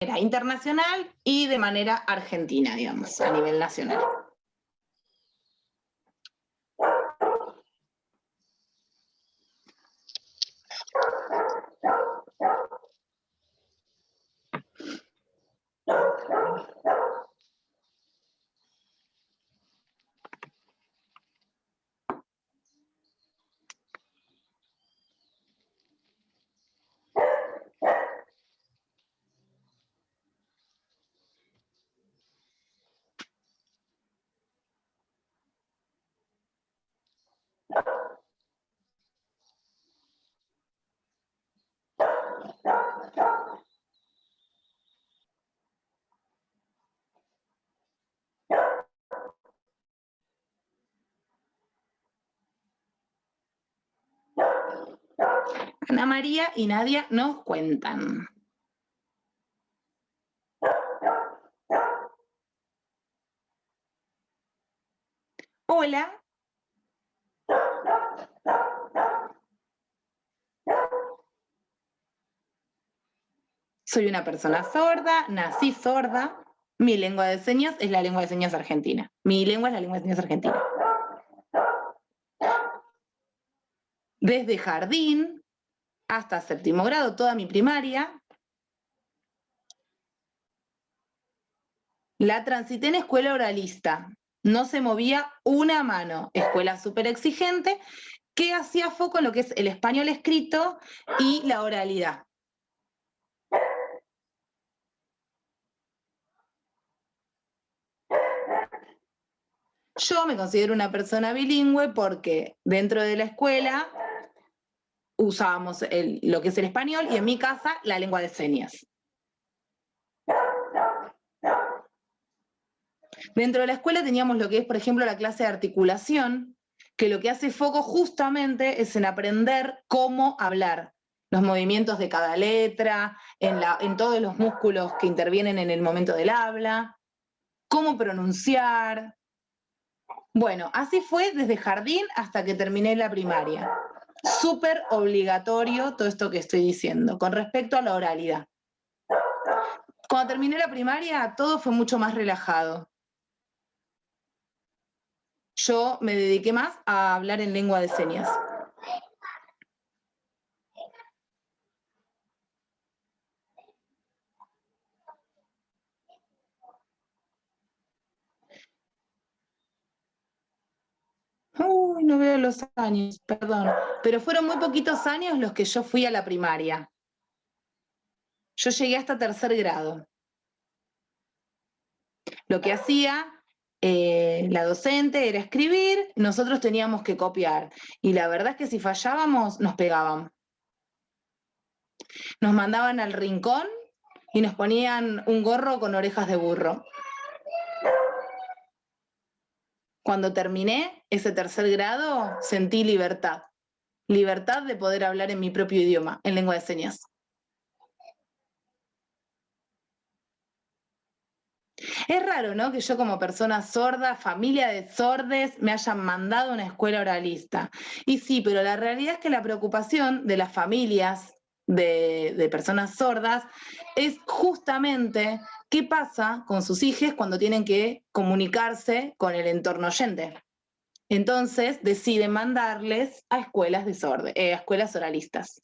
manera internacional y de manera argentina, digamos, a nivel nacional. Ana María y Nadia nos cuentan. Hola. Soy una persona sorda, nací sorda. Mi lengua de señas es la lengua de señas argentina. Mi lengua es la lengua de señas argentina. Desde jardín hasta séptimo grado, toda mi primaria, la transité en escuela oralista. No se movía una mano. Escuela súper exigente que hacía foco en lo que es el español escrito y la oralidad. Yo me considero una persona bilingüe porque dentro de la escuela usábamos lo que es el español y en mi casa la lengua de señas. Dentro de la escuela teníamos lo que es, por ejemplo, la clase de articulación, que lo que hace foco justamente es en aprender cómo hablar, los movimientos de cada letra, en todos los músculos que intervienen en el momento del habla, cómo pronunciar. Bueno, así fue desde jardín hasta que terminé la primaria. Súper obligatorio todo esto que estoy diciendo, con respecto a la oralidad. Cuando terminé la primaria, todo fue mucho más relajado. Yo me dediqué más a hablar en lengua de señas. Uy, no veo los años, perdón. Pero fueron muy poquitos años los que yo fui a la primaria. Yo llegué hasta tercer grado. Lo que hacía la docente era escribir, nosotros teníamos que copiar. Y la verdad es que si fallábamos, nos pegaban. Nos mandaban al rincón y nos ponían un gorro con orejas de burro. Cuando terminé ese tercer grado, sentí libertad. Libertad de poder hablar en mi propio idioma, en lengua de señas. Es raro, ¿no? Que yo como persona sorda, familia de sordes, me hayan mandado a una escuela oralista. Y sí, pero la realidad es que la preocupación de las familias de personas sordas es justamente qué pasa con sus hijos cuando tienen que comunicarse con el entorno oyente. Entonces deciden mandarles a escuelas a escuelas oralistas.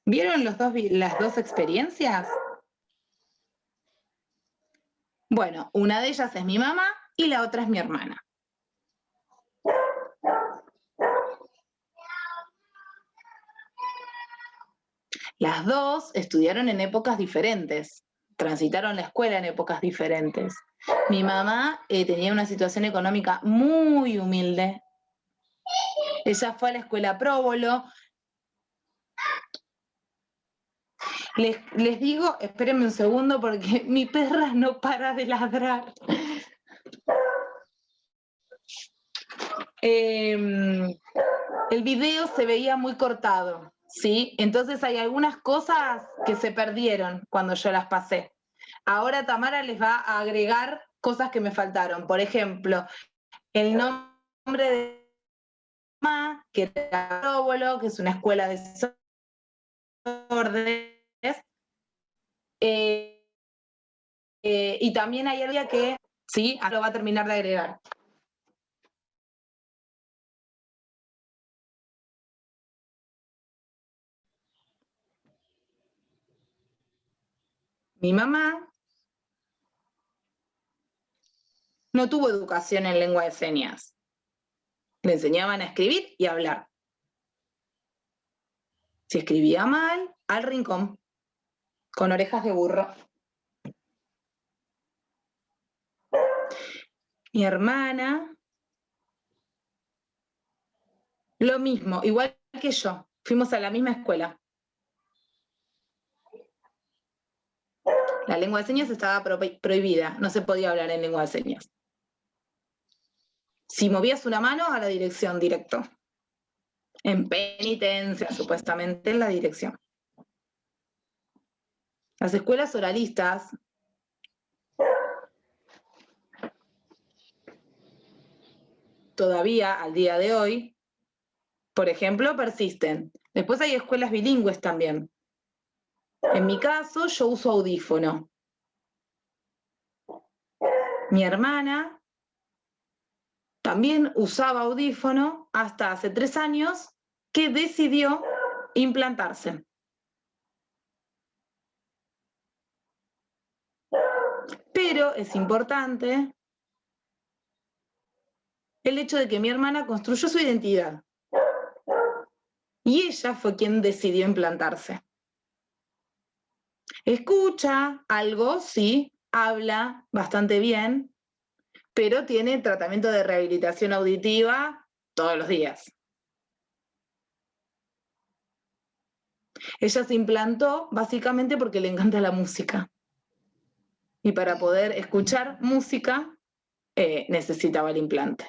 ¿Vieron las dos experiencias? Bueno, una de ellas es mi mamá y la otra es mi hermana. Las dos estudiaron en épocas diferentes, transitaron la escuela en épocas diferentes. Mi mamá tenía una situación económica muy humilde. Ella fue a la escuela Próbolo. Les digo, espérenme un segundo porque mi perra no para de ladrar. el video se veía muy cortado, ¿sí? Entonces hay algunas cosas que se perdieron cuando yo las pasé. Ahora Tamara les va a agregar cosas que me faltaron. Por ejemplo, el nombre de mamá, que era Róbolo, que es una escuela de órdenes. Y también hay algo que, sí, ahora lo va a terminar de agregar. Mi mamá no tuvo educación en lengua de señas. Le enseñaban a escribir y a hablar. Si escribía mal, al rincón, con orejas de burro. Mi hermana, lo mismo, igual que yo. Fuimos a la misma escuela. La lengua de señas estaba prohibida, no se podía hablar en lengua de señas. Si movías una mano, a la dirección directo. En penitencia, supuestamente, en la dirección. Las escuelas oralistas todavía, al día de hoy, por ejemplo, persisten. Después hay escuelas bilingües también. En mi caso, yo uso audífono. Mi hermana también usaba audífono hasta hace 3 años que decidió implantarse. Pero es importante el hecho de que mi hermana construyó su identidad. Y ella fue quien decidió implantarse. Escucha algo, sí, habla bastante bien, pero tiene tratamiento de rehabilitación auditiva todos los días. Ella se implantó básicamente porque le encanta la música. Y para poder escuchar música, necesitaba el implante.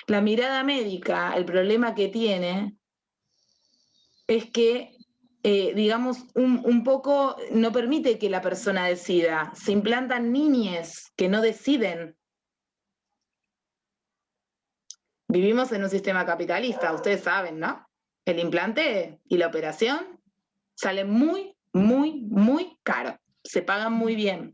La mirada médica, el problema que tiene es que, digamos, un poco no permite que la persona decida. Se implantan niñes que no deciden. Vivimos en un sistema capitalista, ustedes saben, ¿no? El implante y la operación salen muy, muy, muy caro. Se pagan muy bien.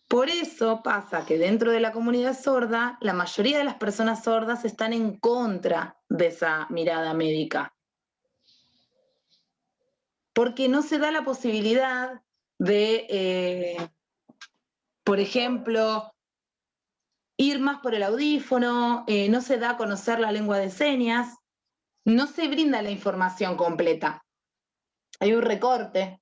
Por eso pasa que dentro de la comunidad sorda, la mayoría de las personas sordas están en contra de esa mirada médica. Porque no se da la posibilidad de, por ejemplo, ir más por el audífono, no se da a conocer la lengua de señas, no se brinda la información completa. Hay un recorte.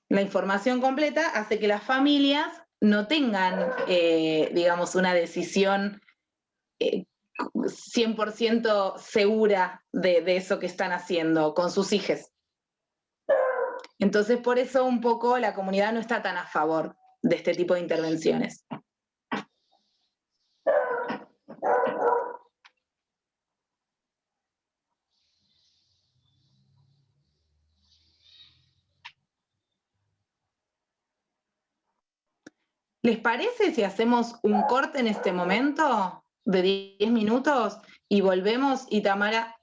La información completa hace que las familias no tengan, digamos, una decisión 100% segura de eso que están haciendo con sus hijos. Entonces, por eso un poco la comunidad no está tan a favor de este tipo de intervenciones. ¿Les parece si hacemos un corte en este momento de 10 minutos y volvemos y Tamara,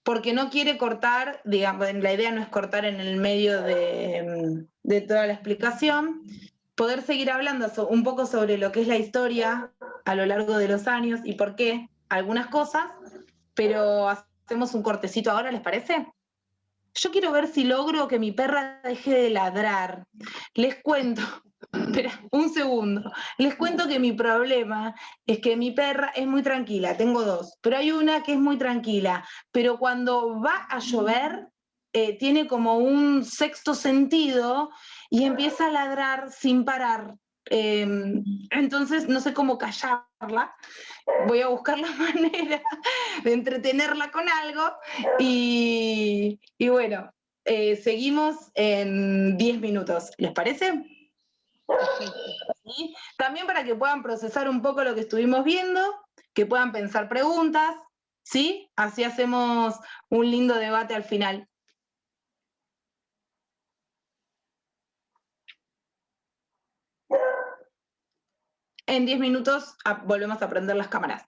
porque no quiere cortar, digamos, la idea no es cortar en el medio de toda la explicación, poder seguir hablando un poco sobre lo que es la historia a lo largo de los años y por qué algunas cosas, pero hacemos un cortecito ahora, ¿les parece? Yo quiero ver si logro que mi perra deje de ladrar. Les cuento, espera, un segundo. Les cuento que mi problema es que mi perra es muy tranquila, tengo 2, pero hay una que es muy tranquila, pero cuando va a llover, tiene como un sexto sentido y empieza a ladrar sin parar. Entonces no sé cómo callarla, voy a buscar la manera de entretenerla con algo y bueno, seguimos en 10 minutos, ¿les parece? Perfecto. ¿Sí? También para que puedan procesar un poco lo que estuvimos viendo, que puedan pensar preguntas, ¿sí? Así hacemos un lindo debate al final. En 10 minutos volvemos a prender las cámaras.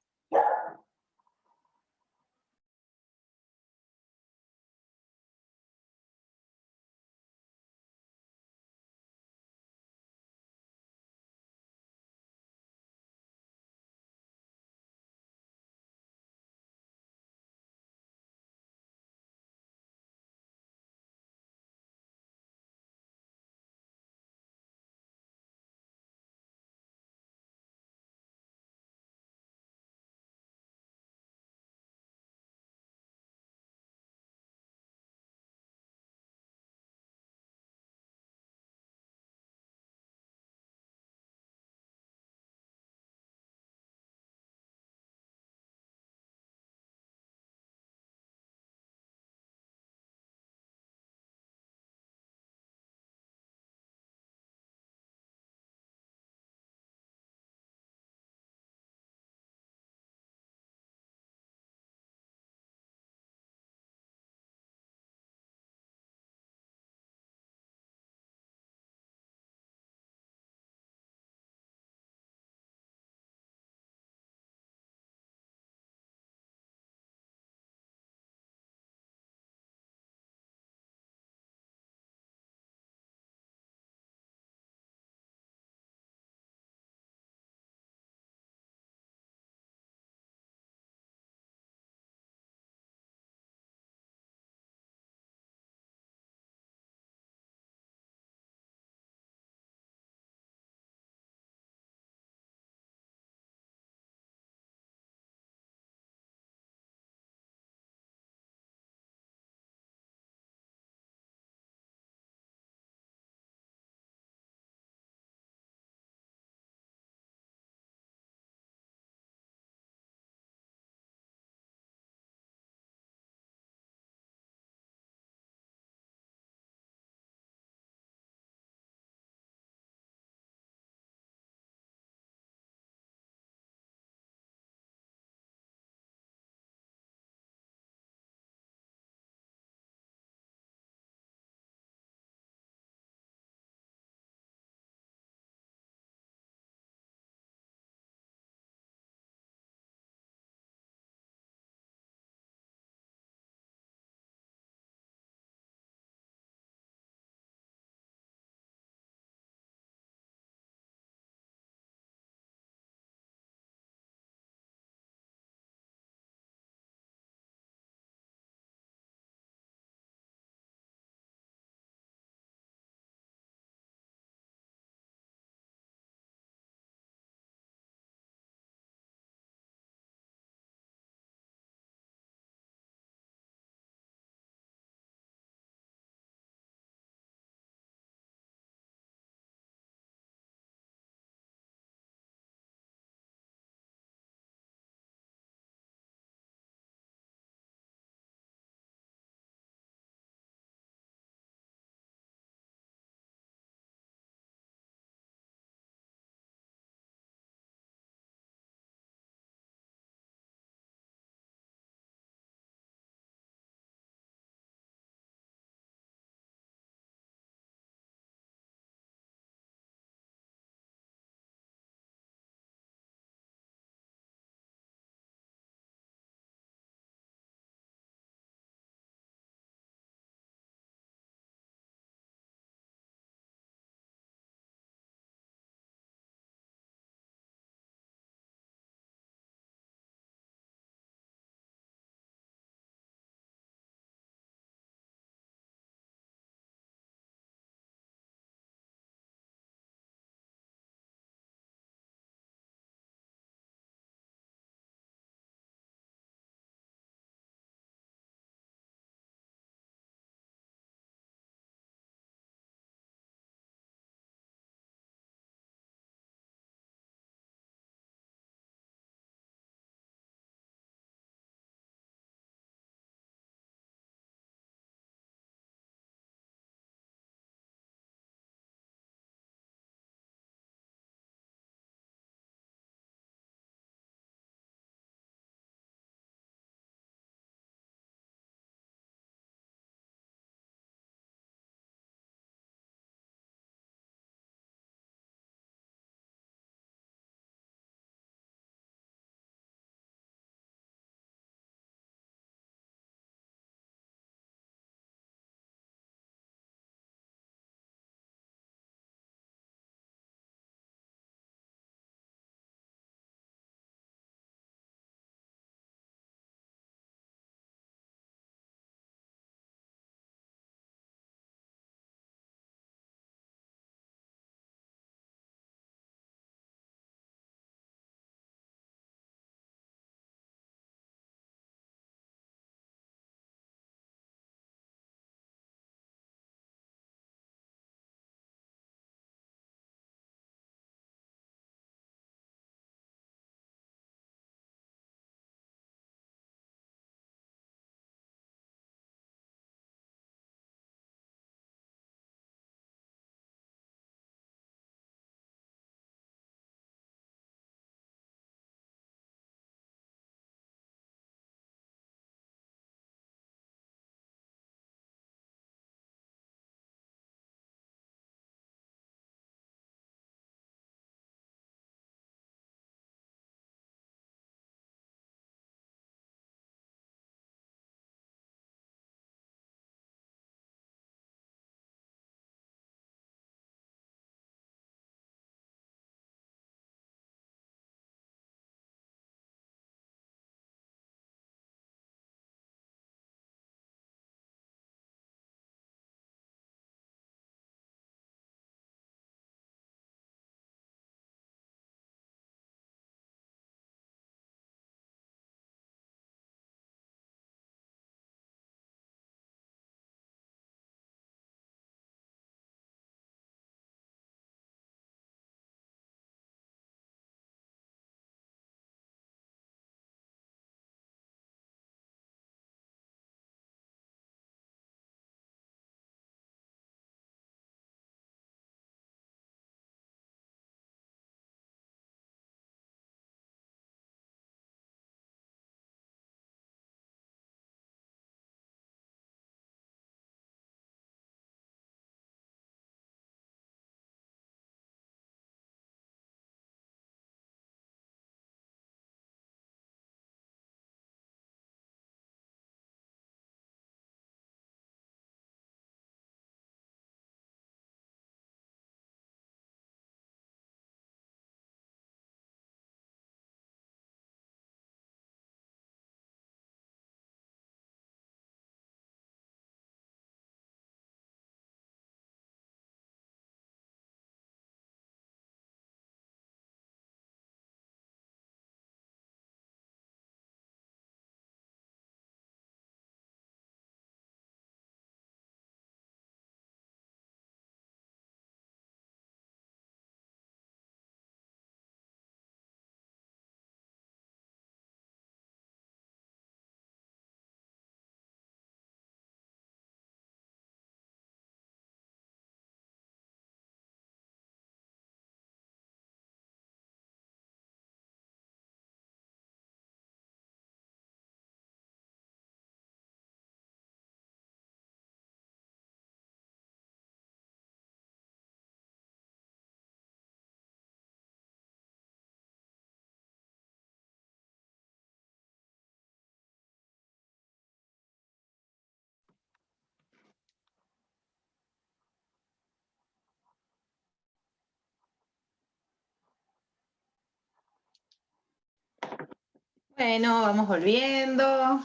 Bueno, vamos volviendo.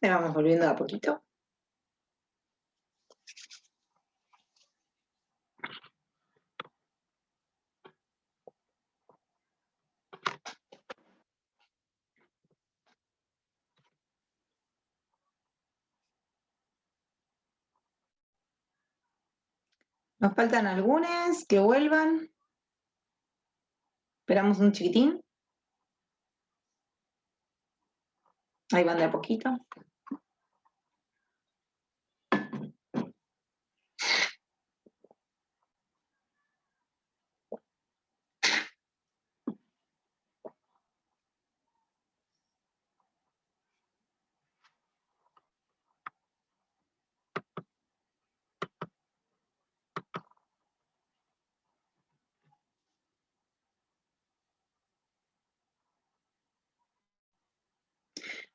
Vamos volviendo a poquito. Nos faltan algunas que vuelvan. Esperamos un chiquitín. Ahí van de a poquito.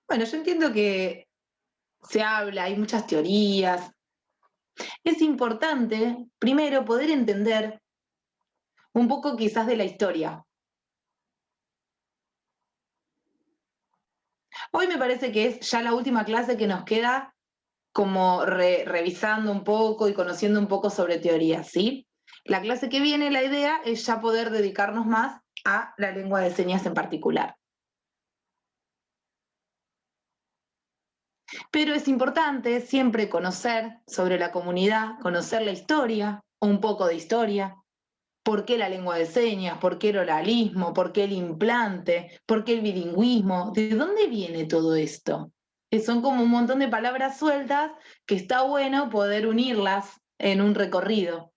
Bueno, yo entiendo que se habla, hay muchas teorías. Es importante, primero, poder entender un poco quizás de la historia. Hoy me parece que es ya la última clase que nos queda como revisando un poco y conociendo un poco sobre teorías, ¿sí? La clase que viene, la idea es ya poder dedicarnos más a la lengua de señas en particular. Pero es importante siempre conocer sobre la comunidad, conocer la historia, un poco de historia, por qué la lengua de señas, por qué el oralismo, por qué el implante, por qué el bilingüismo, ¿de dónde viene todo esto? Que son como un montón de palabras sueltas que está bueno poder unirlas en un recorrido.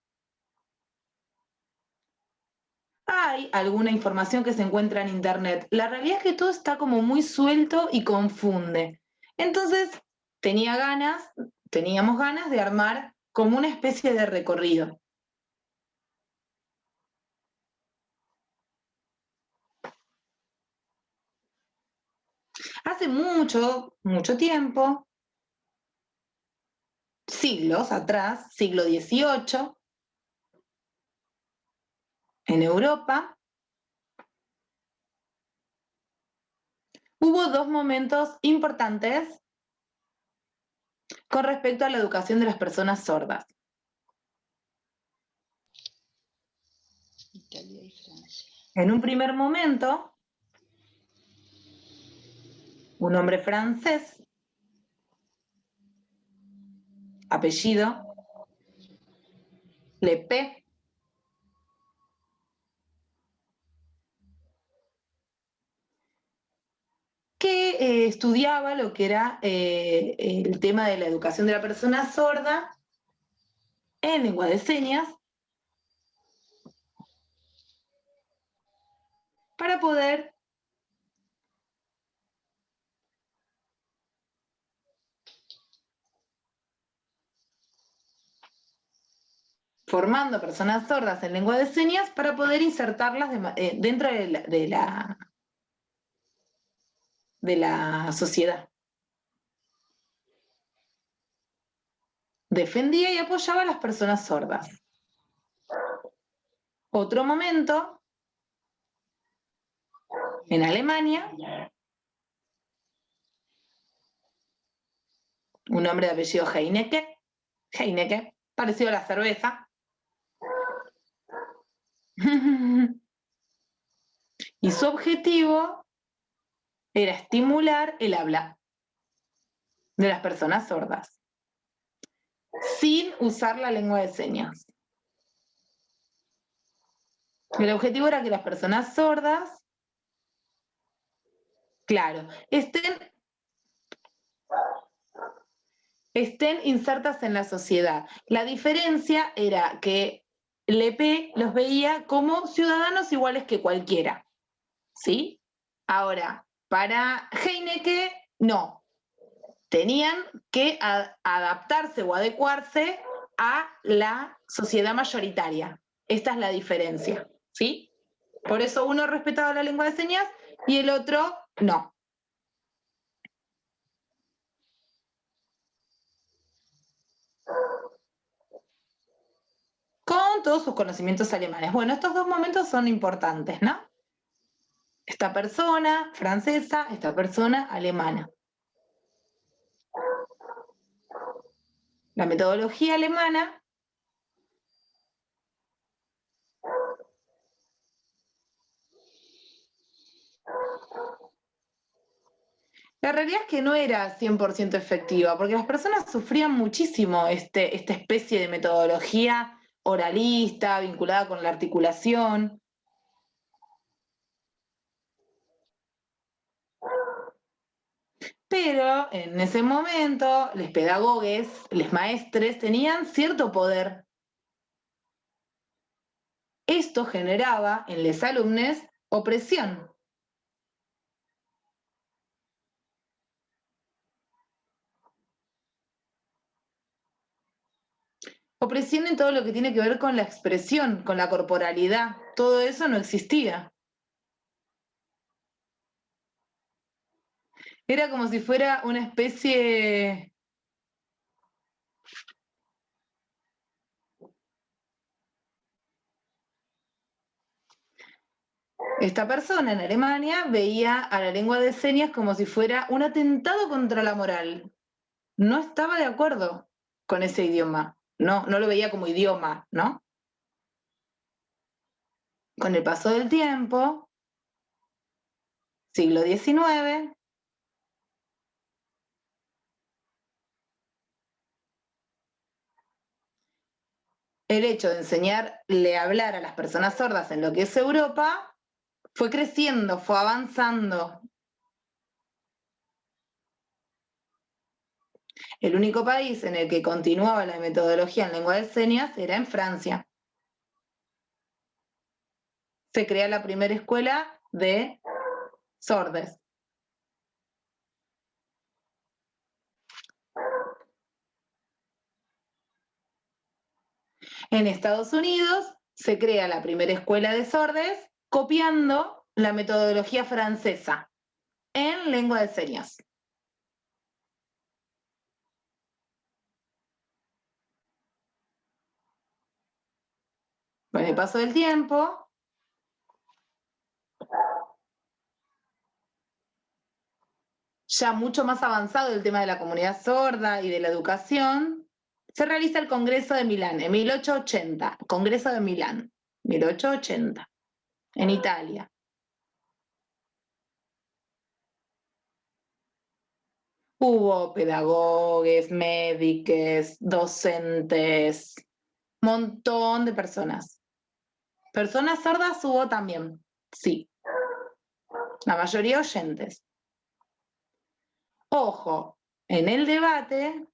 Hay alguna información que se encuentra en internet. La realidad es que todo está como muy suelto y confunde. Entonces, teníamos ganas de armar como una especie de recorrido. Hace mucho, mucho tiempo, siglos atrás, siglo XVIII, en Europa, hubo dos momentos importantes con respecto a la educación de las personas sordas. Italia y Francia. En un primer momento, un hombre francés, apellido Lepé, que estudiaba lo que era el tema de la educación de la persona sorda en lengua de señas para poder formando personas sordas en lengua de señas para poder insertarlas dentro de la sociedad. Defendía y apoyaba a las personas sordas. Otro momento, en Alemania, un hombre de apellido Heineke, parecido a la cerveza, y su objetivo era estimular el habla de las personas sordas, sin usar la lengua de señas. El objetivo era que las personas sordas, claro, estén insertas en la sociedad. La diferencia era que Lepé los veía como ciudadanos iguales que cualquiera, ¿sí? Ahora, para Heineke, no. Tenían que adaptarse o adecuarse a la sociedad mayoritaria. Esta es la diferencia, ¿sí? Por eso uno respetaba la lengua de señas y el otro no. Con todos sus conocimientos alemanes. Bueno, estos dos momentos son importantes, ¿no? Esta persona francesa, esta persona alemana. La metodología alemana la realidad es que no era 100% efectiva, porque las personas sufrían muchísimo esta especie de metodología oralista, vinculada con la articulación. Pero en ese momento, los pedagogos, los maestres, tenían cierto poder. Esto generaba en los alumnos opresión. Opresión en todo lo que tiene que ver con la expresión, con la corporalidad. Todo eso no existía. Era como si fuera una especie... Esta persona en Alemania veía a la lengua de señas como si fuera un atentado contra la moral. No estaba de acuerdo con ese idioma. No, no lo veía como idioma, ¿no? Con el paso del tiempo, siglo XIX, el hecho de enseñarle a hablar a las personas sordas en lo que es Europa fue creciendo, fue avanzando. El único país en el que continuaba la metodología en lengua de señas era en Francia. Se crea la primera escuela de sordos. En Estados Unidos se crea la primera escuela de sordos copiando la metodología francesa en lengua de señas. Con el paso del tiempo, ya mucho más avanzado el tema de la comunidad sorda y de la educación, se realiza el Congreso de Milán en 1880, Congreso de Milán, 1880, en Italia. Hubo pedagogos, médicos, docentes, montón de personas. Personas sordas hubo también, sí. La mayoría oyentes. Ojo, en el debate,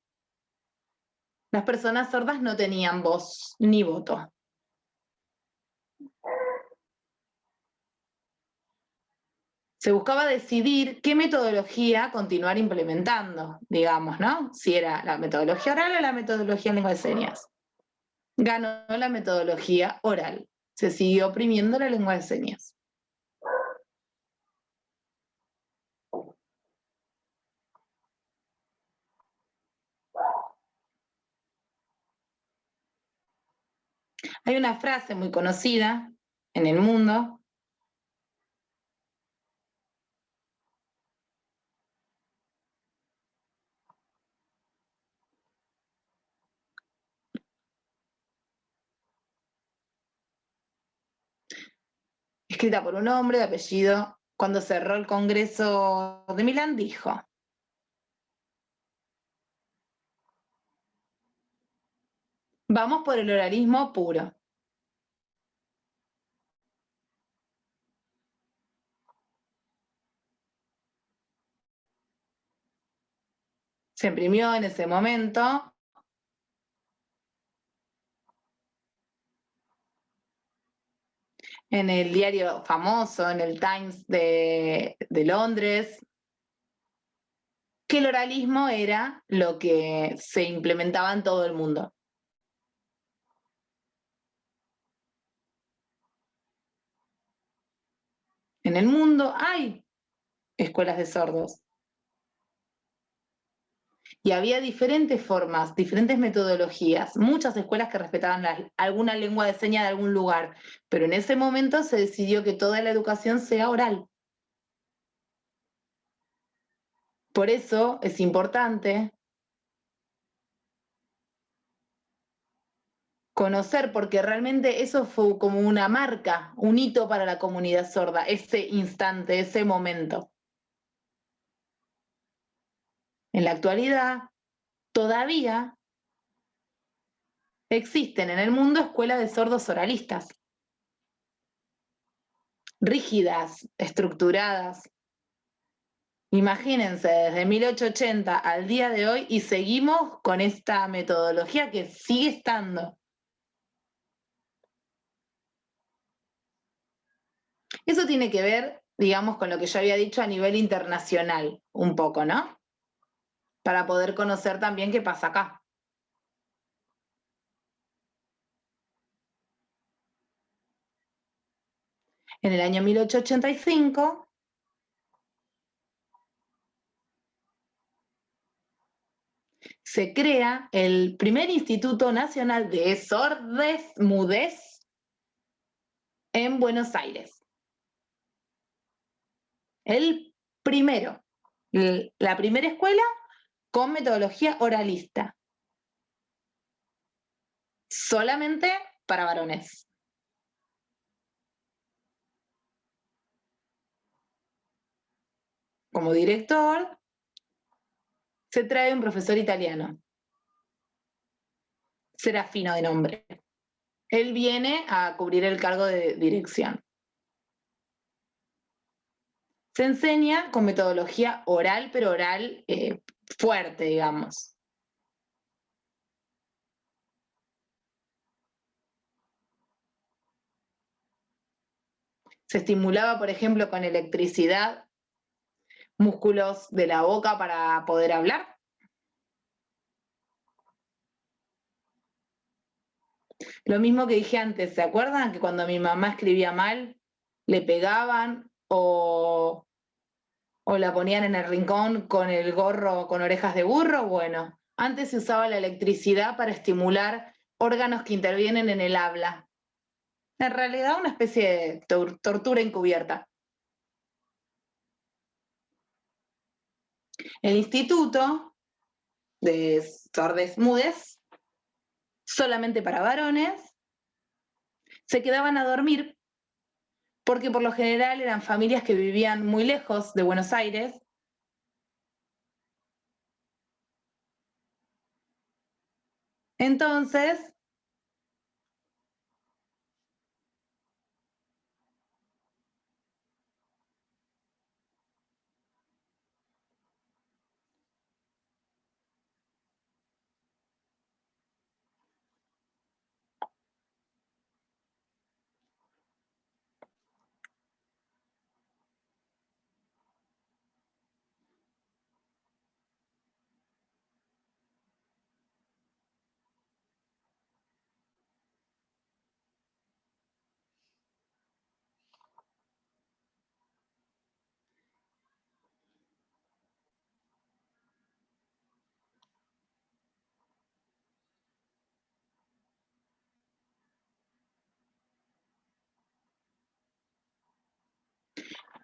las personas sordas no tenían voz ni voto. Se buscaba decidir qué metodología continuar implementando, digamos, ¿no? Si era la metodología oral o la metodología en lengua de señas. Ganó la metodología oral. Se siguió oprimiendo la lengua de señas. Hay una frase muy conocida en el mundo escrita por un hombre de apellido, cuando cerró el Congreso de Milán, dijo: vamos por el oralismo puro. Se imprimió en ese momento. en el diario famoso, en el Times de Londres, que el oralismo era lo que se implementaba en todo el mundo. En el mundo hay escuelas de sordos. Y había diferentes formas, diferentes metodologías, muchas escuelas que respetaban alguna lengua de señas de algún lugar, pero en ese momento se decidió que toda la educación sea oral. Por eso es importante conocer, porque realmente eso fue como una marca, un hito para la comunidad sorda, ese instante, ese momento. En la actualidad, todavía existen en el mundo escuelas de sordos oralistas, rígidas, estructuradas. Imagínense, desde 1880 al día de hoy y seguimos con esta metodología que sigue estando. Eso tiene que ver, digamos, con lo que yo había dicho a nivel internacional, un poco, ¿no? Para poder conocer también qué pasa acá. En el año 1885 se crea el primer Instituto Nacional de Sordez-Mudez en Buenos Aires. El primero, la primera escuela con metodología oralista. Solamente para varones. Como director, se trae un profesor italiano, Serafino de nombre. Él viene a cubrir el cargo de dirección. Se enseña con metodología oral, pero oral fuerte, digamos. Se estimulaba, por ejemplo, con electricidad, músculos de la boca para poder hablar. Lo mismo que dije antes, ¿se acuerdan que cuando mi mamá escribía mal, le pegaban o la ponían en el rincón con el gorro con orejas de burro? Bueno, antes se usaba la electricidad para estimular órganos que intervienen en el habla. En realidad una especie de tortura encubierta. El instituto de sordes mudes, solamente para varones, se quedaban a dormir porque por lo general eran familias que vivían muy lejos de Buenos Aires. Entonces,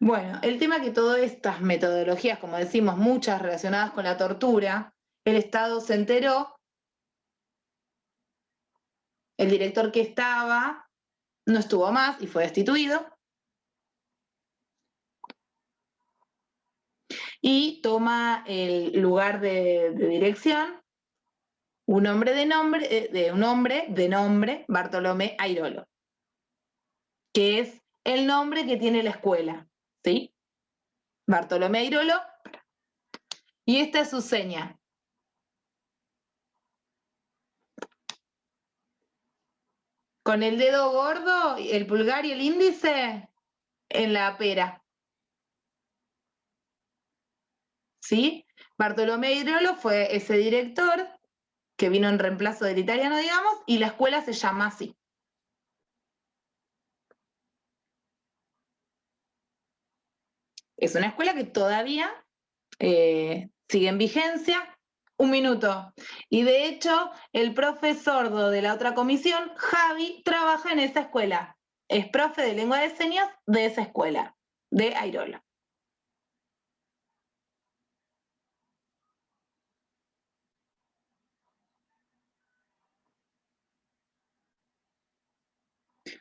bueno, el tema que todas estas metodologías, como decimos, muchas relacionadas con la tortura, el Estado se enteró, el director que estaba no estuvo más y fue destituido, y toma el lugar de dirección un hombre de nombre Bartolomé Airolo, que es el nombre que tiene la escuela, ¿sí? Bartolomé Airolo, y esta es su seña. Con el dedo gordo, el pulgar y el índice en la pera. ¿Sí? Bartolomé Irolo fue ese director que vino en reemplazo del italiano, digamos, y la escuela se llama así. Es una escuela que todavía sigue en vigencia. Un minuto. Y de hecho, el profe sordo de la otra comisión, Javi, trabaja en esa escuela. Es profe de lengua de señas de esa escuela, de Airola.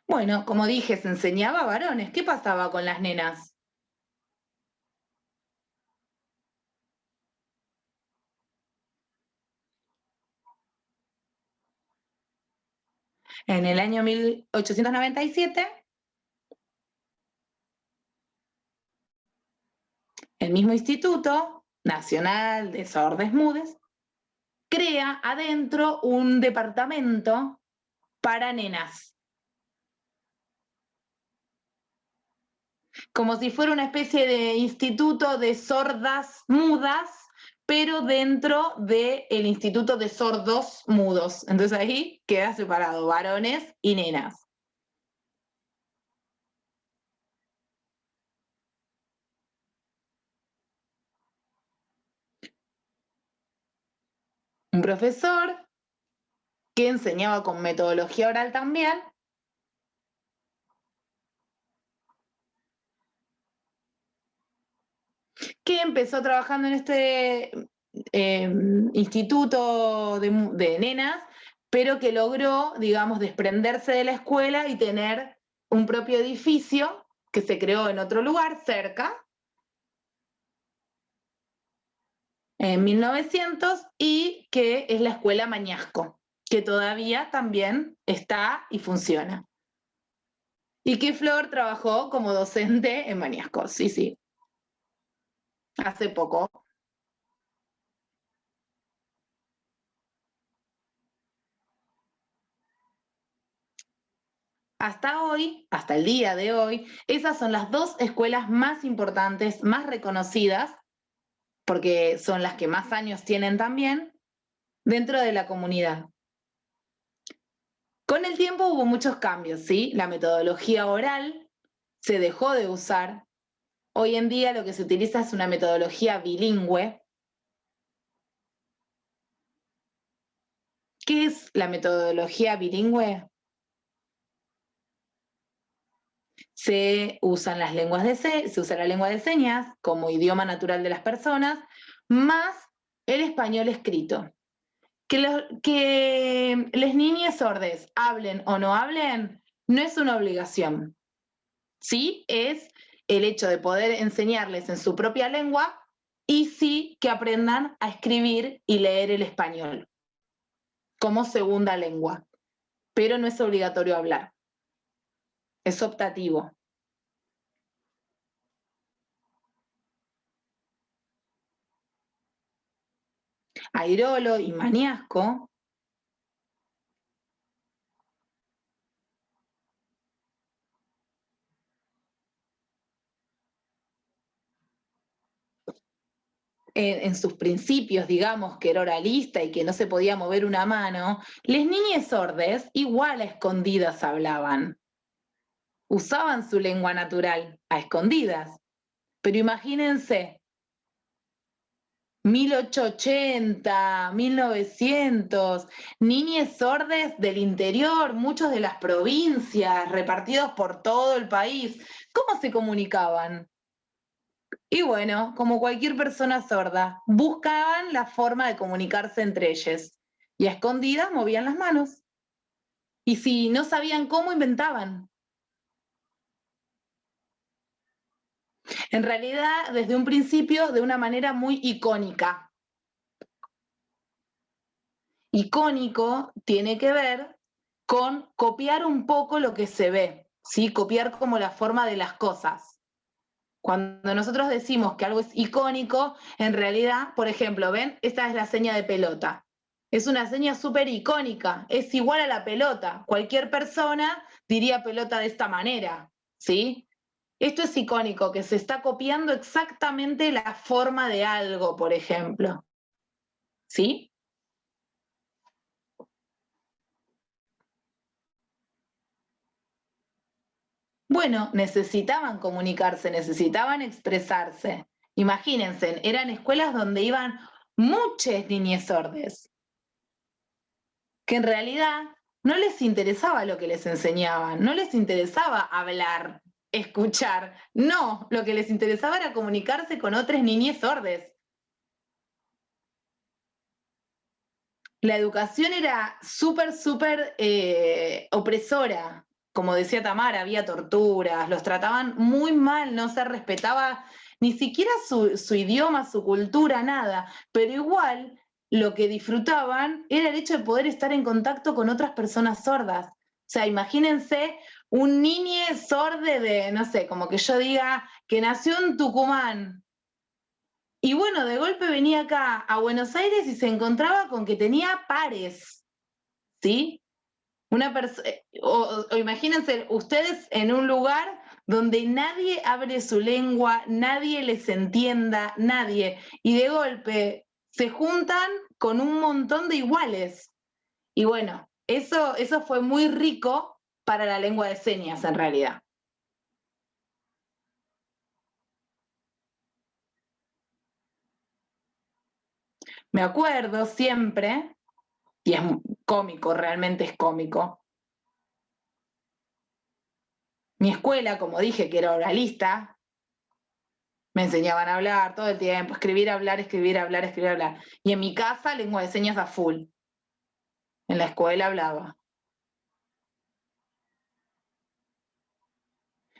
Bueno, como dije, se enseñaba a varones. ¿Qué pasaba con las nenas? En el año 1897, el mismo Instituto Nacional de Sordes Mudes crea adentro un departamento para nenas, como si fuera una especie de instituto de sordas mudas, pero dentro del Instituto de Sordos Mudos. Entonces ahí queda separado varones y nenas. Un profesor que enseñaba con metodología oral también, que empezó trabajando en este instituto de nenas, pero que logró, digamos, desprenderse de la escuela y tener un propio edificio que se creó en otro lugar, cerca, en 1900, y que es la Escuela Mañasco, que todavía también está y funciona. Y que Flor trabajó como docente en Mañasco, sí, sí, hace poco. Hasta hoy, hasta el día de hoy, esas son las dos escuelas más importantes, más reconocidas, porque son las que más años tienen también, dentro de la comunidad. Con el tiempo hubo muchos cambios, ¿sí? La metodología oral se dejó de usar. Hoy en día lo que se utiliza es una metodología bilingüe. ¿Qué es la metodología bilingüe? Se usan las lenguas se usa la lengua de señas como idioma natural de las personas, más el español escrito. Que les niñes sordes hablen o no hablen no es una obligación, ¿sí? Es el hecho de poder enseñarles en su propia lengua y sí que aprendan a escribir y leer el español como segunda lengua, pero no es obligatorio hablar, es optativo. Airolo y Mañasco en sus principios, digamos, que era oralista y que no se podía mover una mano, les niñes sordes igual a escondidas hablaban. Usaban su lengua natural a escondidas. Pero imagínense, 1880, 1900, niñes sordes del interior, muchos de las provincias, repartidos por todo el país. ¿Cómo se comunicaban? Y bueno, como cualquier persona sorda, buscaban la forma de comunicarse entre ellos. Y a escondidas movían las manos. Y si no sabían cómo, inventaban. En realidad, desde un principio, de una manera muy icónica. Icónico tiene que ver con copiar un poco lo que se ve, ¿sí? Copiar como la forma de las cosas. Cuando nosotros decimos que algo es icónico, en realidad, por ejemplo, ¿ven? Esta es la seña de pelota. Es una seña súper icónica, es igual a la pelota. Cualquier persona diría pelota de esta manera, ¿sí? Esto es icónico, que se está copiando exactamente la forma de algo, por ejemplo. ¿Sí? Bueno, necesitaban comunicarse, necesitaban expresarse. Imagínense, eran escuelas donde iban muchas niñas sordas, que en realidad no les interesaba lo que les enseñaban, no les interesaba hablar, escuchar, no, lo que les interesaba era comunicarse con otras niñas sordas. La educación era súper opresora. Como decía Tamara, había torturas, los trataban muy mal, no se respetaba ni siquiera su idioma, su cultura, nada. Pero igual lo que disfrutaban era el hecho de poder estar en contacto con otras personas sordas. O sea, imagínense un niño sordo de, no sé, como que yo diga que nació en Tucumán, y bueno, de golpe venía acá a Buenos Aires y se encontraba con que tenía pares, ¿sí? O imagínense ustedes en un lugar donde nadie abre su lengua, nadie les entienda, nadie, y de golpe se juntan con un montón de iguales. Y bueno, eso fue muy rico para la lengua de señas en realidad. Me acuerdo siempre, y es cómico, realmente es cómico. Mi escuela, como dije, que era oralista, me enseñaban a hablar todo el tiempo, escribir, hablar, escribir, hablar, escribir, hablar. Y en mi casa, lengua de señas a full. En la escuela hablaba.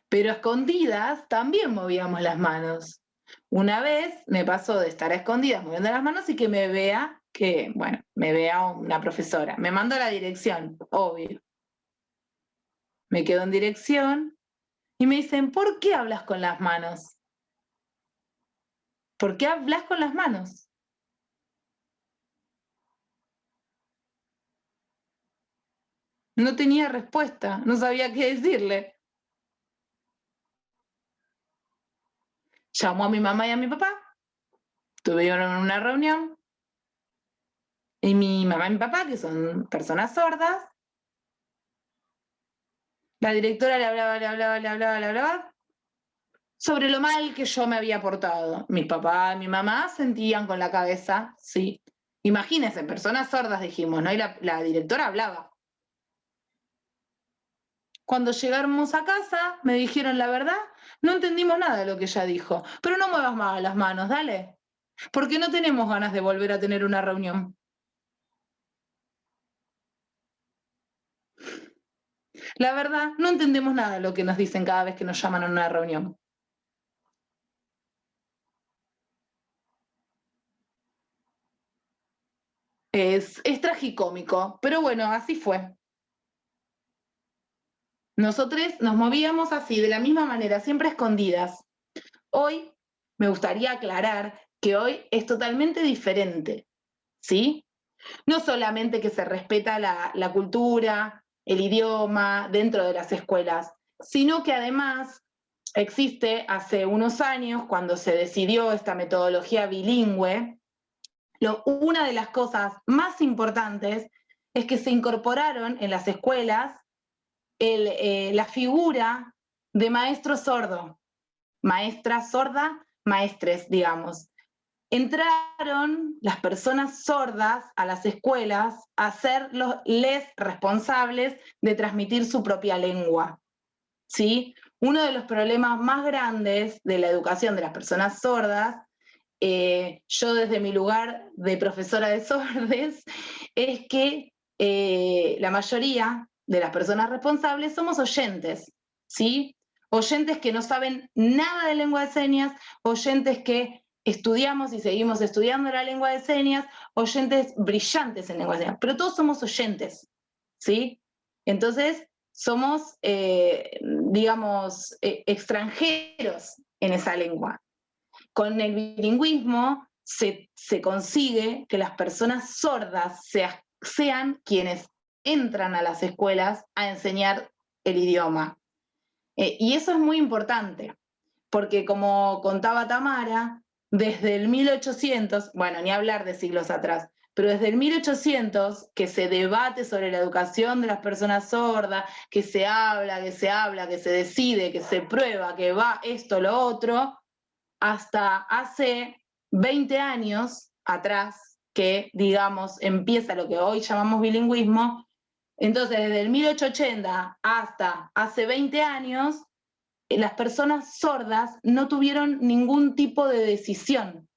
Pero a escondidas también movíamos las manos. Una vez me pasó de estar a escondidas moviendo las manos y que me vea, bueno, me vea una profesora. Me mandó la dirección, obvio. Me quedo en dirección y me dicen, ¿por qué hablas con las manos? ¿Por qué hablas con las manos? No tenía respuesta, no sabía qué decirle. Llamó a mi mamá y a mi papá, tuvieron una reunión, y mi mamá y mi papá, que son personas sordas, la directora le hablaba sobre lo mal que yo me había portado. Mi papá y mi mamá sentían con la cabeza, sí. Imagínense, personas sordas dijimos, ¿no? Y la directora hablaba. Cuando llegamos a casa, me dijeron la verdad, no entendimos nada de lo que ella dijo, pero no muevas más las manos, dale, porque no tenemos ganas de volver a tener una reunión. La verdad, no entendemos nada de lo que nos dicen cada vez que nos llaman a una reunión. Es tragicómico, pero bueno, así fue. Nosotros nos movíamos así, de la misma manera, siempre escondidas. Hoy me gustaría aclarar que hoy es totalmente diferente, ¿sí? No solamente que se respeta la cultura, el idioma dentro de las escuelas, sino que además existe hace unos años, cuando se decidió esta metodología bilingüe, una de las cosas más importantes es que se incorporaron en las escuelas la figura de maestro sordo, maestra sorda, maestres, digamos. Entraron las personas sordas a las escuelas a ser les responsables de transmitir su propia lengua. ¿Sí? Uno de los problemas más grandes de la educación de las personas sordas, yo desde mi lugar de profesora de sordes, es que la mayoría de las personas responsables somos oyentes, ¿sí? Oyentes que no saben nada de lengua de señas, oyentes que estudiamos y seguimos estudiando la lengua de señas, oyentes brillantes en lengua de señas, pero todos somos oyentes, ¿sí? Entonces, somos, digamos, extranjeros en esa lengua. Con el bilingüismo se consigue que las personas sordas sean quienes entran a las escuelas a enseñar el idioma. Y eso es muy importante, porque como contaba Tamara, desde el 1800, bueno, ni hablar de siglos atrás, pero desde el 1800 que se debate sobre la educación de las personas sordas, que se habla, que se decide, que se prueba, que va esto, lo otro, hasta hace 20 años atrás, que digamos empieza lo que hoy llamamos bilingüismo. Entonces, desde el 1880 hasta hace 20 años, las personas sordas no tuvieron ningún tipo de decisión,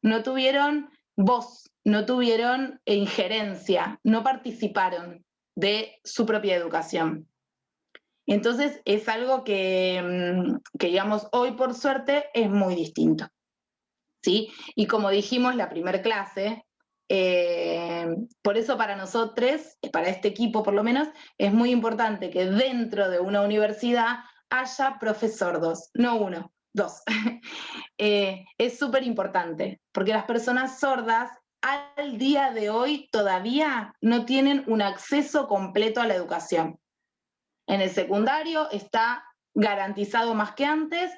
no tuvieron voz, no tuvieron injerencia, no participaron de su propia educación. Entonces es algo que digamos, hoy por suerte es muy distinto, ¿sí? Y como dijimos la primer clase, por eso para nosotros, para este equipo por lo menos, es muy importante que dentro de una universidad haya profesordos, no uno, dos. Es súper importante, porque las personas sordas al día de hoy todavía no tienen un acceso completo a la educación. En el secundario está garantizado más que antes,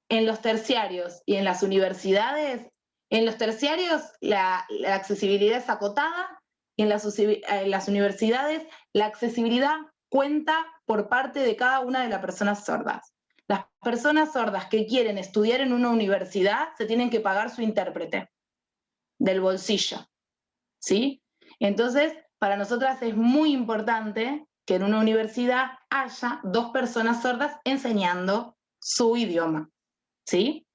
en los terciarios y en las universidades, en los terciarios la accesibilidad es acotada y en las universidades la accesibilidad cuenta por parte de cada una de las personas sordas. Las personas sordas que quieren estudiar en una universidad se tienen que pagar su intérprete del bolsillo, ¿sí? Entonces, para nosotras es muy importante que en una universidad haya 2 personas sordas enseñando su idioma, ¿sí?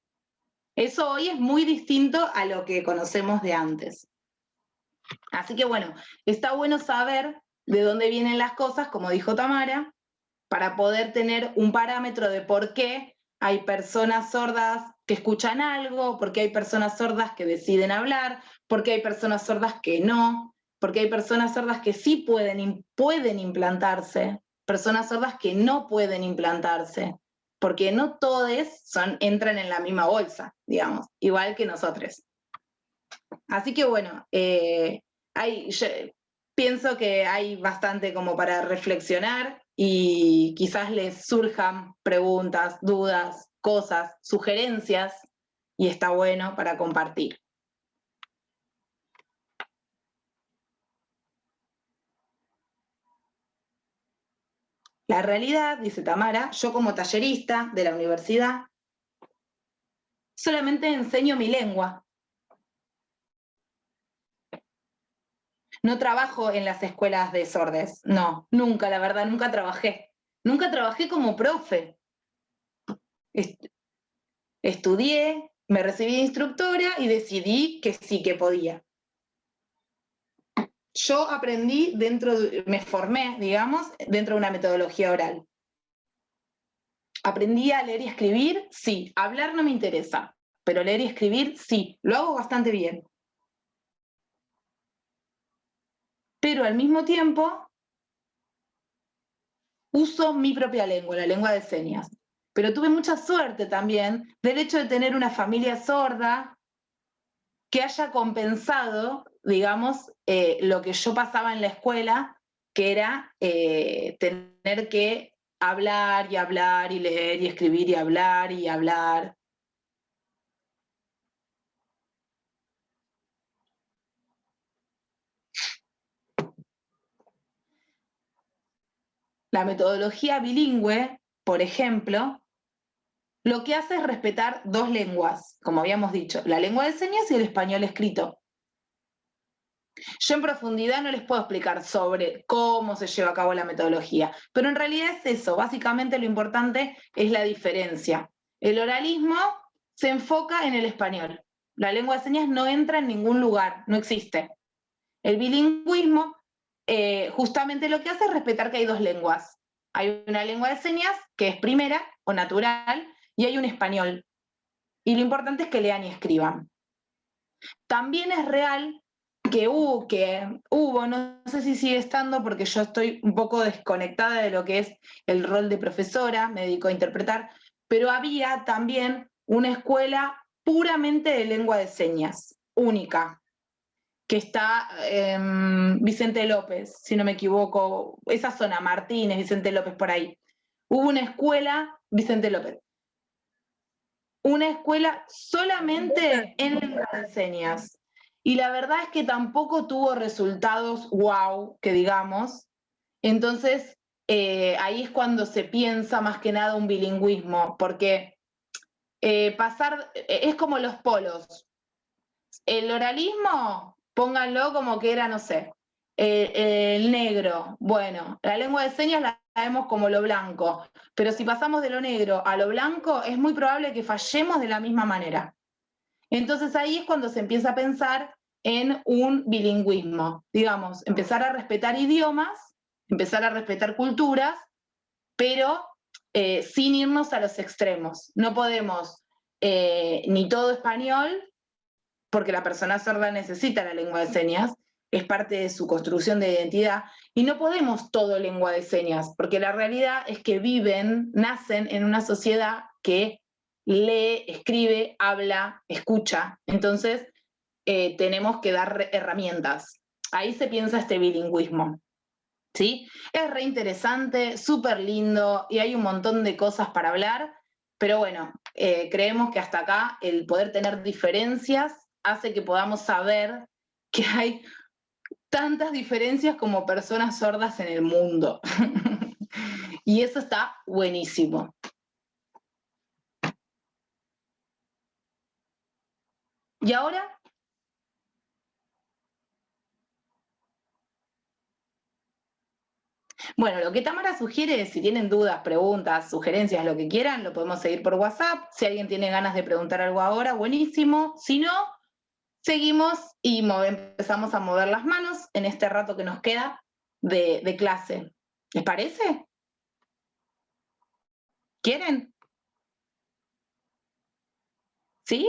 Eso hoy es muy distinto a lo que conocemos de antes. Así que bueno, está bueno saber de dónde vienen las cosas, como dijo Tamara, para poder tener un parámetro de por qué hay personas sordas que escuchan algo, por qué hay personas sordas que deciden hablar, por qué hay personas sordas que no, porque hay personas sordas que sí pueden implantarse, personas sordas que no pueden implantarse, porque no todos entran en la misma bolsa, digamos, igual que nosotros. Así que bueno, yo pienso que hay bastante como para reflexionar y quizás les surjan preguntas, dudas, cosas, sugerencias, y está bueno para compartir. La realidad, dice Tamara, yo como tallerista de la universidad solamente enseño mi lengua. No trabajo en las escuelas de sordes, no, nunca, la verdad, nunca trabajé. Nunca trabajé como profe. Estudié, me recibí de instructora y decidí que sí que podía. Yo aprendí me formé, digamos, dentro de una metodología oral. ¿Aprendí a leer y escribir? Sí. Hablar no me interesa, pero leer y escribir sí, lo hago bastante bien. Pero al mismo tiempo uso mi propia lengua, la lengua de señas. Pero tuve mucha suerte también del hecho de tener una familia sorda que haya compensado, digamos, lo que yo pasaba en la escuela, que era tener que hablar y hablar y leer y escribir y hablar y hablar. La metodología bilingüe, por ejemplo, lo que hace es respetar 2 lenguas, como habíamos dicho, la lengua de señas y el español escrito. Yo en profundidad no les puedo explicar sobre cómo se lleva a cabo la metodología, pero en realidad es eso, básicamente lo importante es la diferencia. El oralismo se enfoca en el español, la lengua de señas no entra en ningún lugar, no existe. El bilingüismo justamente lo que hace es respetar que hay 2 lenguas. Hay una lengua de señas que es primera o natural y hay un español. Y lo importante es que lean y escriban. También es real que hubo, no sé si sigue estando porque yo estoy un poco desconectada de lo que es el rol de profesora, me dedico a interpretar, pero había también una escuela puramente de lengua de señas, única, que está Vicente López, si no me equivoco, esa zona, Martínez, Vicente López, por ahí. Hubo una escuela, Vicente López, una escuela solamente en lengua de señas. Y la verdad es que tampoco tuvo resultados wow, que digamos. Entonces, ahí es cuando se piensa más que nada un bilingüismo, porque es como los polos. El oralismo, pónganlo como que era, no sé, el negro. Bueno, la lengua de señas la vemos como lo blanco, pero si pasamos de lo negro a lo blanco, es muy probable que fallemos de la misma manera. Entonces ahí es cuando se empieza a pensar en un bilingüismo, digamos, empezar a respetar idiomas, empezar a respetar culturas, pero sin irnos a los extremos. No podemos ni todo español, porque la persona sorda necesita la lengua de señas, es parte de su construcción de identidad, y no podemos todo lengua de señas, porque la realidad es que nacen en una sociedad que lee, escribe, habla, escucha. Entonces, tenemos que dar herramientas. Ahí se piensa este bilingüismo. ¿Sí? Es re interesante, súper lindo y hay un montón de cosas para hablar, pero bueno, creemos que hasta acá el poder tener diferencias hace que podamos saber que hay tantas diferencias como personas sordas en el mundo. Y eso está buenísimo. ¿Y ahora? Bueno, lo que Tamara sugiere es, si tienen dudas, preguntas, sugerencias, lo que quieran, lo podemos seguir por WhatsApp. Si alguien tiene ganas de preguntar algo ahora, buenísimo. Si no, seguimos y empezamos a mover las manos en este rato que nos queda de clase. ¿Les parece? ¿Quieren? ¿Sí?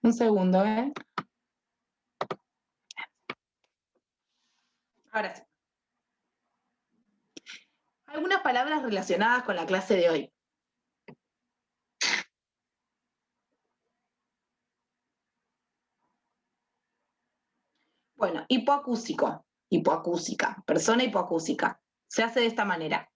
Un segundo, ¿eh? Ahora sí. Algunas palabras relacionadas con la clase de hoy. Bueno, hipoacúsico, hipoacúsica, persona hipoacúsica. Se hace de esta manera.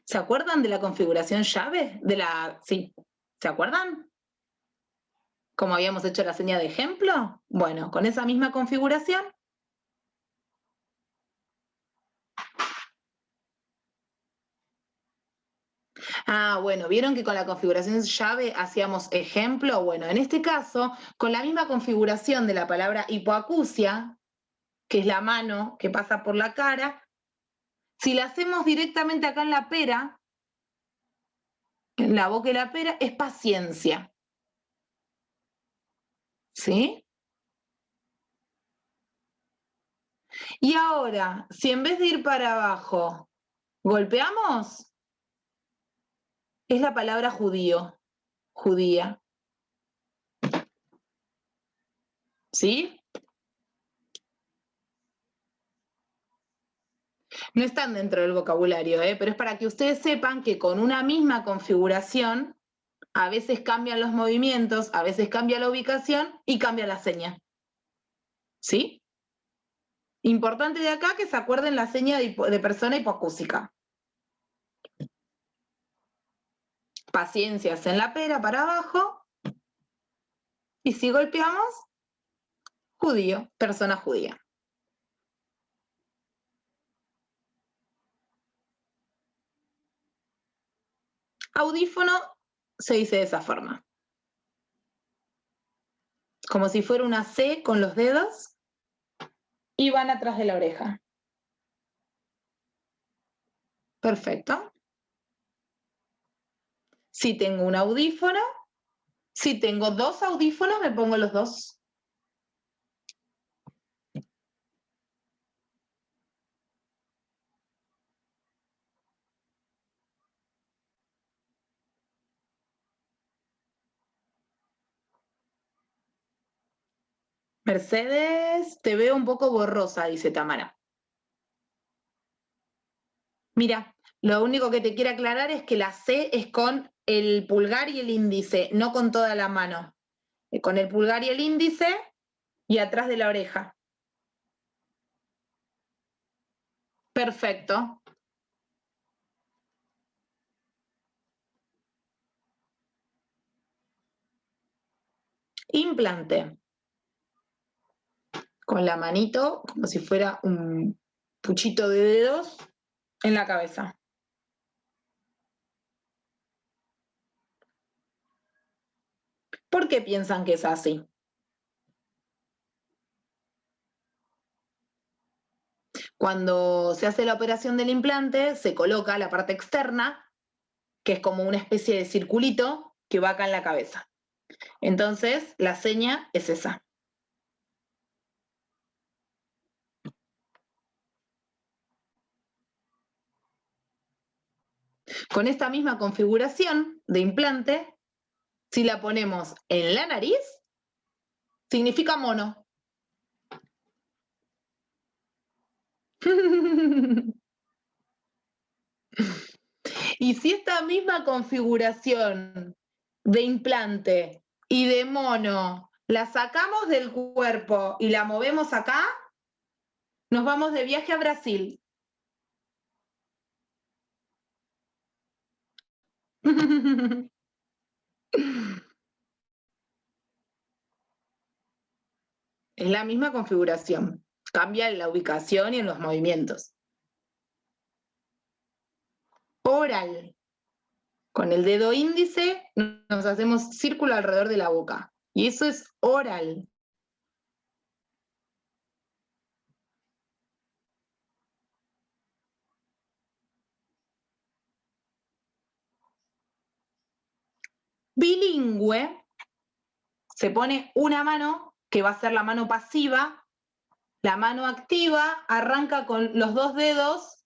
¿Se acuerdan de la configuración llave? Sí, ¿se acuerdan? ¿Cómo habíamos hecho la señal de ejemplo? Bueno, con esa misma configuración. Ah, bueno, ¿vieron que con la configuración llave hacíamos ejemplo? Bueno, en este caso, con la misma configuración de la palabra hipoacusia, que es la mano que pasa por la cara, si la hacemos directamente acá en la pera, en la boca de la pera, es paciencia. ¿Sí? Y ahora, si en vez de ir para abajo, golpeamos, es la palabra judío, judía. ¿Sí? No están dentro del vocabulario, pero es para que ustedes sepan que con una misma configuración, a veces cambian los movimientos, a veces cambia la ubicación y cambia la seña. ¿Sí? Importante de acá que se acuerden la seña de persona hipoacúsica. Paciencias en la pera para abajo. Y si golpeamos, judío, persona judía. Audífono se dice de esa forma. Como si fuera una C con los dedos y van atrás de la oreja. Perfecto. Si tengo un audífono, si tengo dos audífonos, me pongo los dos. Mercedes, te veo un poco borrosa, dice Tamara. Mira, lo único que te quiero aclarar es que la C es con el pulgar y el índice, no con toda la mano. Con el pulgar y el índice y atrás de la oreja. Perfecto. Implante. Con la manito, como si fuera un puchito de dedos en la cabeza. ¿Por qué piensan que es así? Cuando se hace la operación del implante, se coloca la parte externa, que es como una especie de circulito que va acá en la cabeza. Entonces, la seña es esa. Con esta misma configuración de implante, si la ponemos en la nariz, significa mono. Y si esta misma configuración de implante y de mono la sacamos del cuerpo y la movemos acá, nos vamos de viaje a Brasil. Es la misma configuración, cambia en la ubicación y en los movimientos. Oral. Con el dedo índice nos hacemos círculo alrededor de la boca. Y eso es oral. Bilingüe, se pone una mano, que va a ser la mano pasiva. La mano activa arranca con los dos dedos,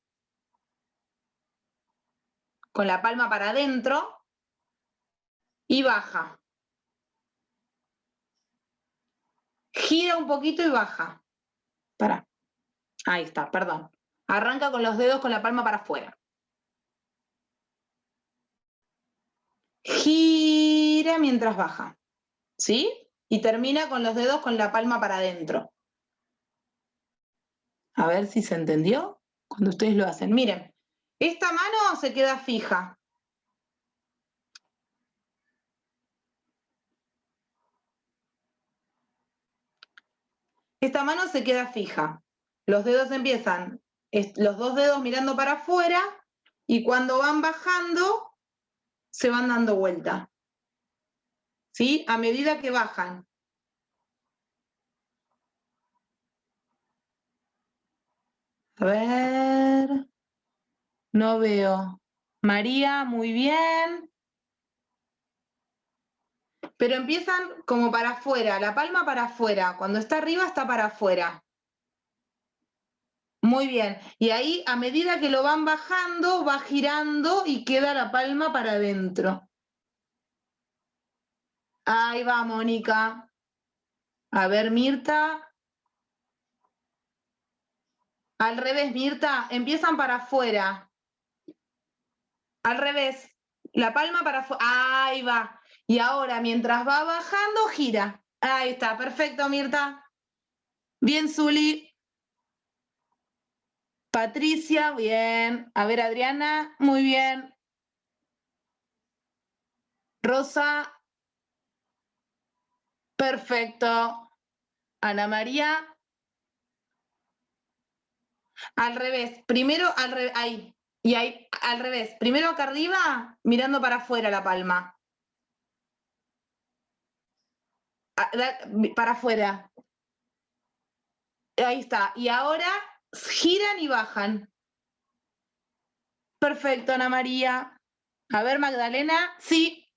con la palma para adentro, y baja. Gira un poquito y baja. Pará. Ahí está, perdón. Arranca con los dedos con la palma para afuera. Gira mientras baja. ¿Sí? Y termina con los dedos con la palma para adentro. A ver si se entendió cuando ustedes lo hacen. Miren, esta mano se queda fija. Esta mano se queda fija. Los dedos empiezan, los dos dedos mirando para afuera, y cuando van bajando, se van dando vuelta. ¿Sí? A medida que bajan. A ver. No veo. María, muy bien. Pero empiezan como para afuera, la palma para afuera. Cuando está arriba, está para afuera. Muy bien. Y ahí, a medida que lo van bajando, va girando y queda la palma para adentro. Ahí va, Mónica. A ver, Mirta. Al revés, Mirta. Empiezan para afuera. Al revés. La palma para afuera. Ahí va. Y ahora, mientras va bajando, gira. Ahí está. Perfecto, Mirta. Bien, Zuli. Patricia, bien. A ver, Adriana, muy bien. Rosa, perfecto. Ana María, al revés. Primero al revés, ahí. Y ahí, al revés. Primero acá arriba, mirando para afuera la palma. Para afuera. Ahí está. Y ahora giran y bajan. Perfecto, Ana María. A ver, Magdalena. Sí.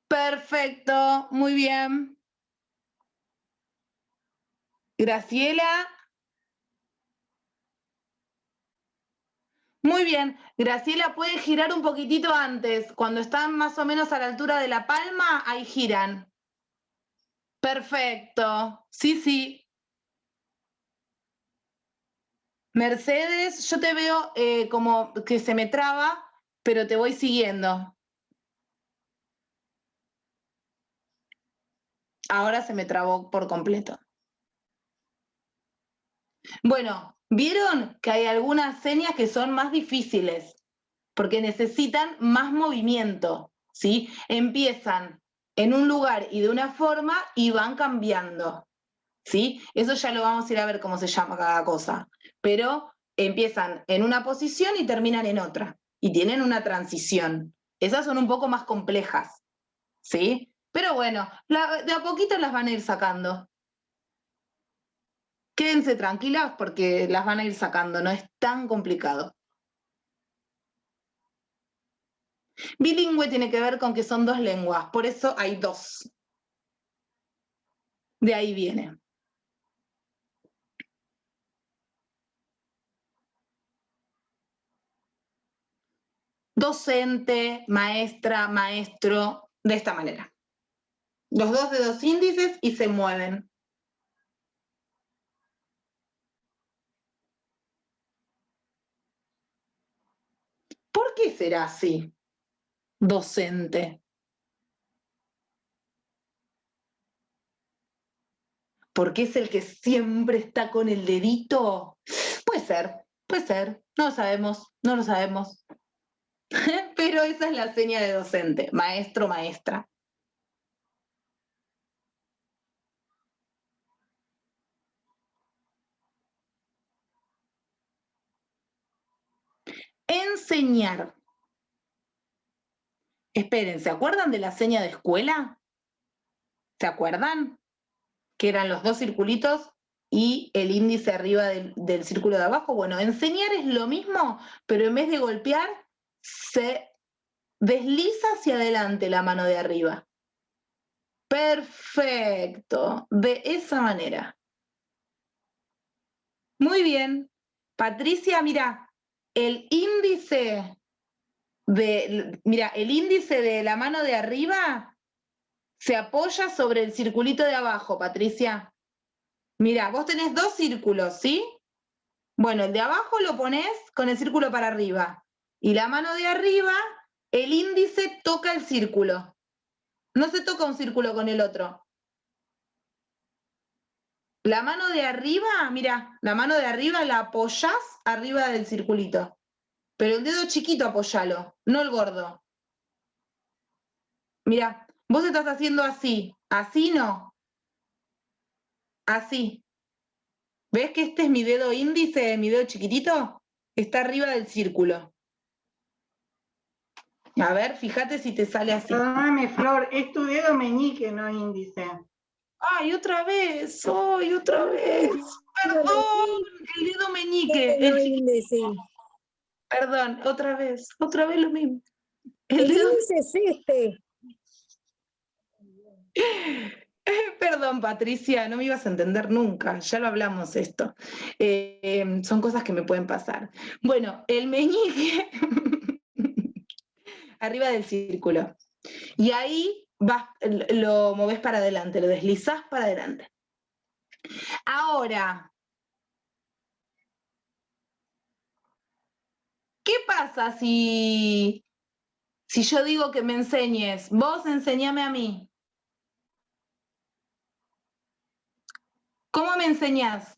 Perfecto. Muy bien. Graciela. Muy bien. Graciela puede girar un poquitito antes. Cuando están más o menos a la altura de la palma, ahí giran. Perfecto. Sí, sí. Mercedes, yo te veo como que se me traba, pero te voy siguiendo. Ahora se me trabó por completo. Bueno, vieron que hay algunas señas que son más difíciles porque necesitan más movimiento, ¿sí? Empiezan en un lugar y de una forma y van cambiando, ¿sí? Eso ya lo vamos a ir a ver cómo se llama cada cosa, pero empiezan en una posición y terminan en otra y tienen una transición. Esas son un poco más complejas, ¿sí? Pero bueno, de a poquito las van a ir sacando. Quédense tranquilas porque las van a ir sacando, no es tan complicado. Bilingüe tiene que ver con que son dos lenguas, por eso hay dos. De ahí viene. Docente, maestra, maestro, de esta manera. Los dos dedos índices y se mueven. ¿Por qué será así? Docente. ¿Porque es el que siempre está con el dedito? Puede ser, no lo sabemos, no lo sabemos. Pero esa es la seña de docente, maestro, maestra. Enseñar. Esperen, ¿se acuerdan de la seña de escuela? ¿Se acuerdan? Que eran los dos circulitos y el índice arriba del círculo de abajo. Bueno, enseñar es lo mismo, pero en vez de golpear, se desliza hacia adelante la mano de arriba. Perfecto, de esa manera. Muy bien. Patricia, mira, el índice de la mano de arriba se apoya sobre el circulito de abajo, Patricia. Mira, vos tenés dos círculos, ¿sí? Bueno, el de abajo lo pones con el círculo para arriba. Y la mano de arriba, el índice toca el círculo. No se toca un círculo con el otro. La mano de arriba, mira, la mano de arriba la apoyás arriba del circulito. Pero el dedo chiquito apoyalo, no el gordo. Mira, vos estás haciendo así. Así no. Así. ¿Ves que este es mi dedo índice, mi dedo chiquitito? Está arriba del círculo. A ver, fíjate si te sale así. Perdóname, Flor, es tu dedo meñique, no índice. ¡Ay, otra vez! ¡Ay, otra vez! ¡Perdón! El dedo meñique. El índice. Perdón, otra vez lo mismo. El índice es este. Perdón, Patricia, no me ibas a entender nunca, ya lo hablamos esto. Son cosas que me pueden pasar. Bueno, el meñique arriba del círculo. Y ahí lo movés para adelante, lo deslizás para adelante. Ahora, ¿qué pasa si yo digo que me enseñes? Vos enseñame a mí. ¿Cómo me enseñás?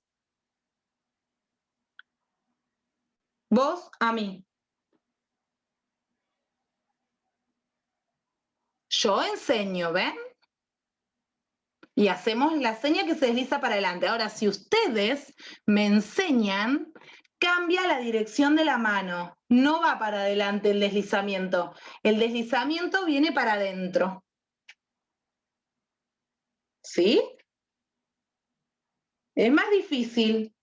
Vos a mí. Yo enseño, ¿ven? Y hacemos la seña que se desliza para adelante. Ahora, si ustedes me enseñan, cambia la dirección de la mano. No va para adelante el deslizamiento. El deslizamiento viene para adentro. ¿Sí? Es más difícil.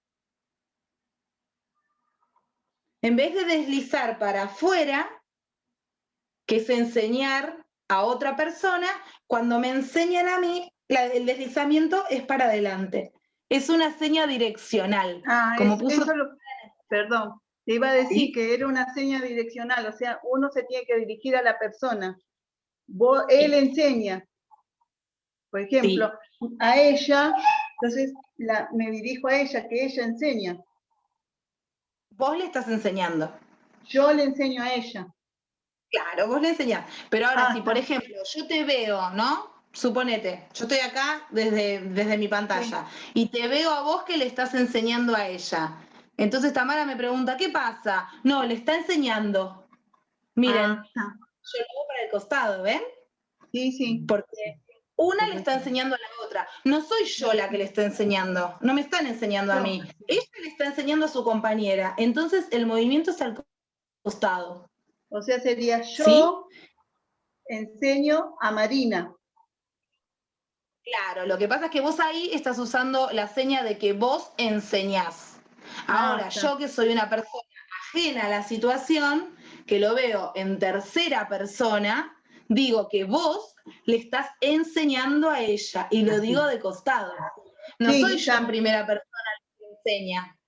En vez de deslizar para afuera, que es enseñar a otra persona, cuando me enseñan a mí, el deslizamiento es para adelante. Es una seña direccional. Como puso... Perdón, te iba a decir ¿Sí? que era una seña direccional, o sea, uno se tiene que dirigir a la persona. Él enseña, por ejemplo, a ella, entonces me dirijo a ella, que ella enseña. Vos le estás enseñando. Yo le enseño a ella. Claro, vos le enseñás. Pero ahora, si por ejemplo, yo te veo, ¿no? Suponete, yo estoy acá desde mi pantalla y te veo a vos que le estás enseñando a ella. Entonces Tamara me pregunta, ¿qué pasa? No, le está enseñando. Miren, yo lo hago para el costado, ¿ven? Sí, sí. Porque una le está enseñando a la otra. No soy yo la que le está enseñando. No me están enseñando a mí. Ella le está enseñando a su compañera. Entonces el movimiento es al costado. O sea, sería yo enseño a Marina. Claro, lo que pasa es que vos ahí estás usando la seña de que vos enseñás. Ahora, yo que soy una persona ajena a la situación, que lo veo en tercera persona, digo que vos le estás enseñando a ella y lo digo de costado. No soy yo en primera persona la que enseña.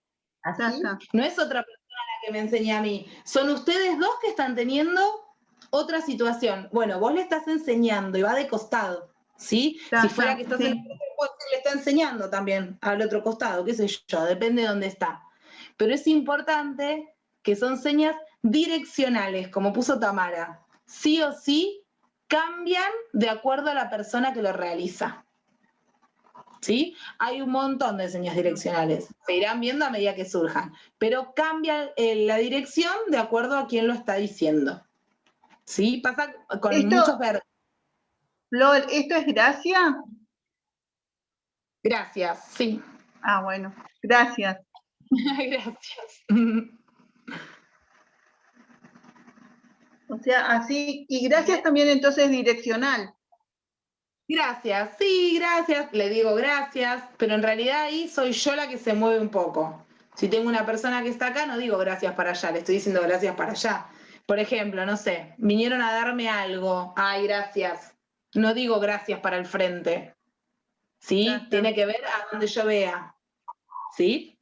¿Así? No es otra persona la que me enseña a mí. Son ustedes dos que están teniendo otra situación. Bueno, vos le estás enseñando y va de costado. ¿Sí? Si fuera que estás en el le está enseñando también al otro costado, qué sé yo, depende de dónde está. Pero es importante que son señas direccionales, como puso Tamara. Sí o sí cambian de acuerdo a la persona que lo realiza. ¿Sí? Hay un montón de señas direccionales. Se irán viendo a medida que surjan, pero cambia la dirección de acuerdo a quién lo está diciendo. ¿Sí? Pasa con muchos verbos. Flor, ¿esto es gracia? Gracias, sí. Ah, bueno, gracias. Gracias. O sea, así, y gracias también entonces direccional. Gracias, sí, gracias, le digo gracias, pero en realidad ahí soy yo la que se mueve un poco. Si tengo una persona que está acá, no digo gracias para allá, le estoy diciendo gracias para allá. Por ejemplo, no sé, vinieron a darme algo, ay, gracias. No digo gracias para el frente. ¿Sí? Tiene que ver a donde yo vea. ¿Sí?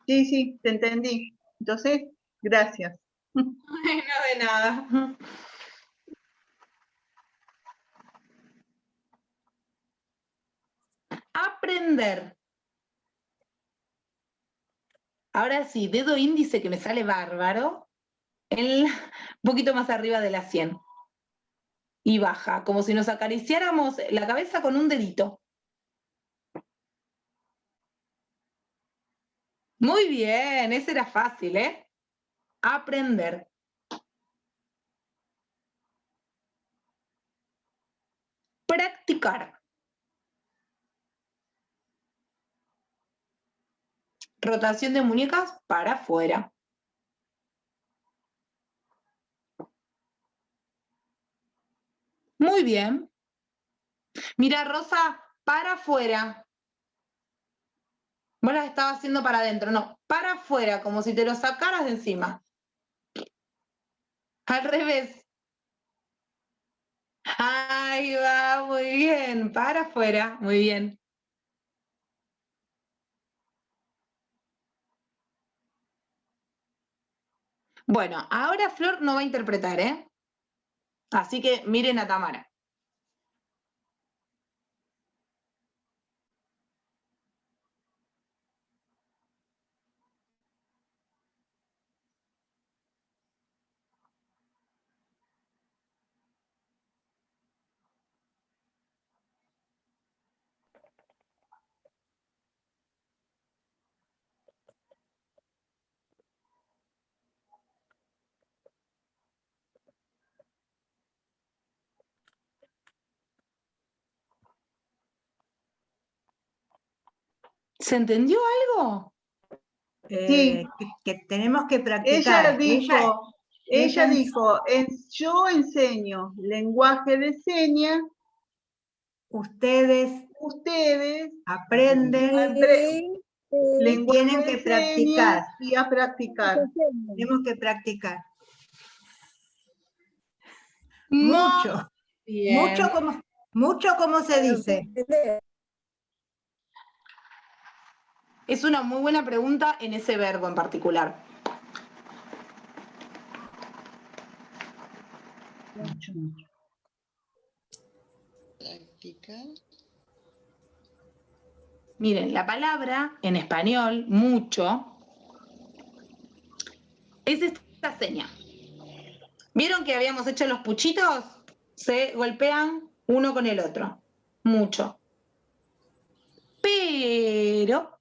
Sí, sí, te entendí. Entonces, gracias. No de nada. Aprender. Ahora sí, dedo índice que me sale bárbaro, un poquito más arriba de la 100. Y baja, como si nos acariciáramos la cabeza con un dedito. Muy bien, ese era fácil, ¿eh? Aprender. Practicar. Rotación de muñecas para afuera. Muy bien. Mira, Rosa, para afuera. Vos las estabas haciendo para adentro, no, para afuera, como si te lo sacaras de encima. Al revés. Ahí va, muy bien, para afuera, muy bien. Bueno, ahora Flor no va a interpretar, ¿eh? Así que miren a Tamara. ¿Se entendió algo? Sí. Que tenemos que practicar. Ella dijo, yo enseño lenguaje de señas Ustedes aprenden, lenguaje tienen que de practicar. señas y a practicar. Tenemos que practicar. Muy Mucho. bien. Mucho como se dice. Es una muy buena pregunta en ese verbo en particular. Mucho. Practicar. Miren, la palabra en español, mucho, es esta seña. ¿Vieron que habíamos hecho los puchitos? Se golpean uno con el otro. Mucho. Pero,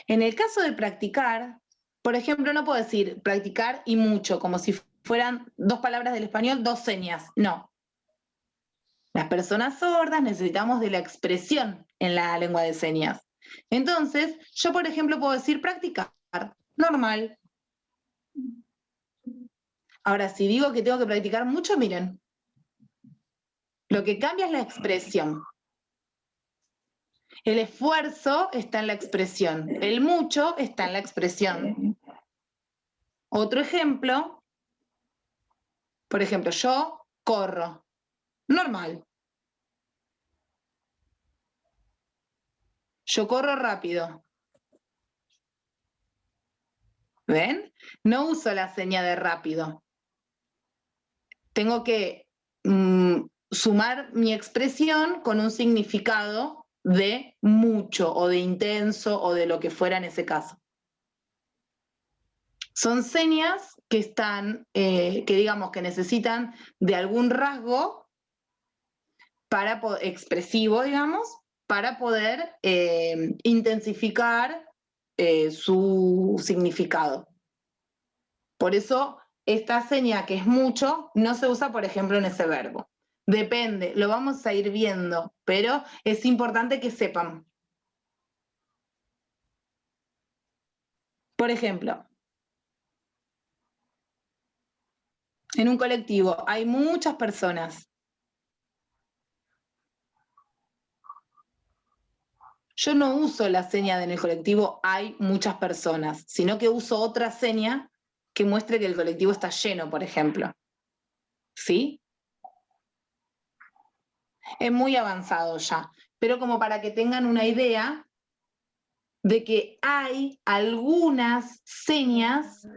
en el caso de practicar, por ejemplo, no puedo decir practicar y mucho, como si fueran dos palabras del español, dos señas. No. Las personas sordas necesitamos de la expresión en la lengua de señas. Entonces, yo, por ejemplo, puedo decir practicar, normal. Ahora, si digo que tengo que practicar mucho, miren, lo que cambia es la expresión. El esfuerzo está en la expresión, el mucho está en la expresión. Otro ejemplo, por ejemplo, yo corro, normal. Yo corro rápido. ¿Ven? No uso la seña de rápido. Tengo que sumar mi expresión con un significado de mucho o de intenso o de lo que fuera en ese caso. Son señas que están, que digamos que necesitan de algún rasgo para expresivo, digamos, para poder intensificar su significado. Por eso esta seña que es mucho no se usa, por ejemplo, en ese verbo. Depende, lo vamos a ir viendo, pero es importante que sepan. Por ejemplo, en un colectivo hay muchas personas. Yo no uso la seña de en el colectivo hay muchas personas, sino que uso otra seña que muestre que el colectivo está lleno, por ejemplo. ¿Sí? Es muy avanzado ya, pero como para que tengan una idea de que hay algunas señas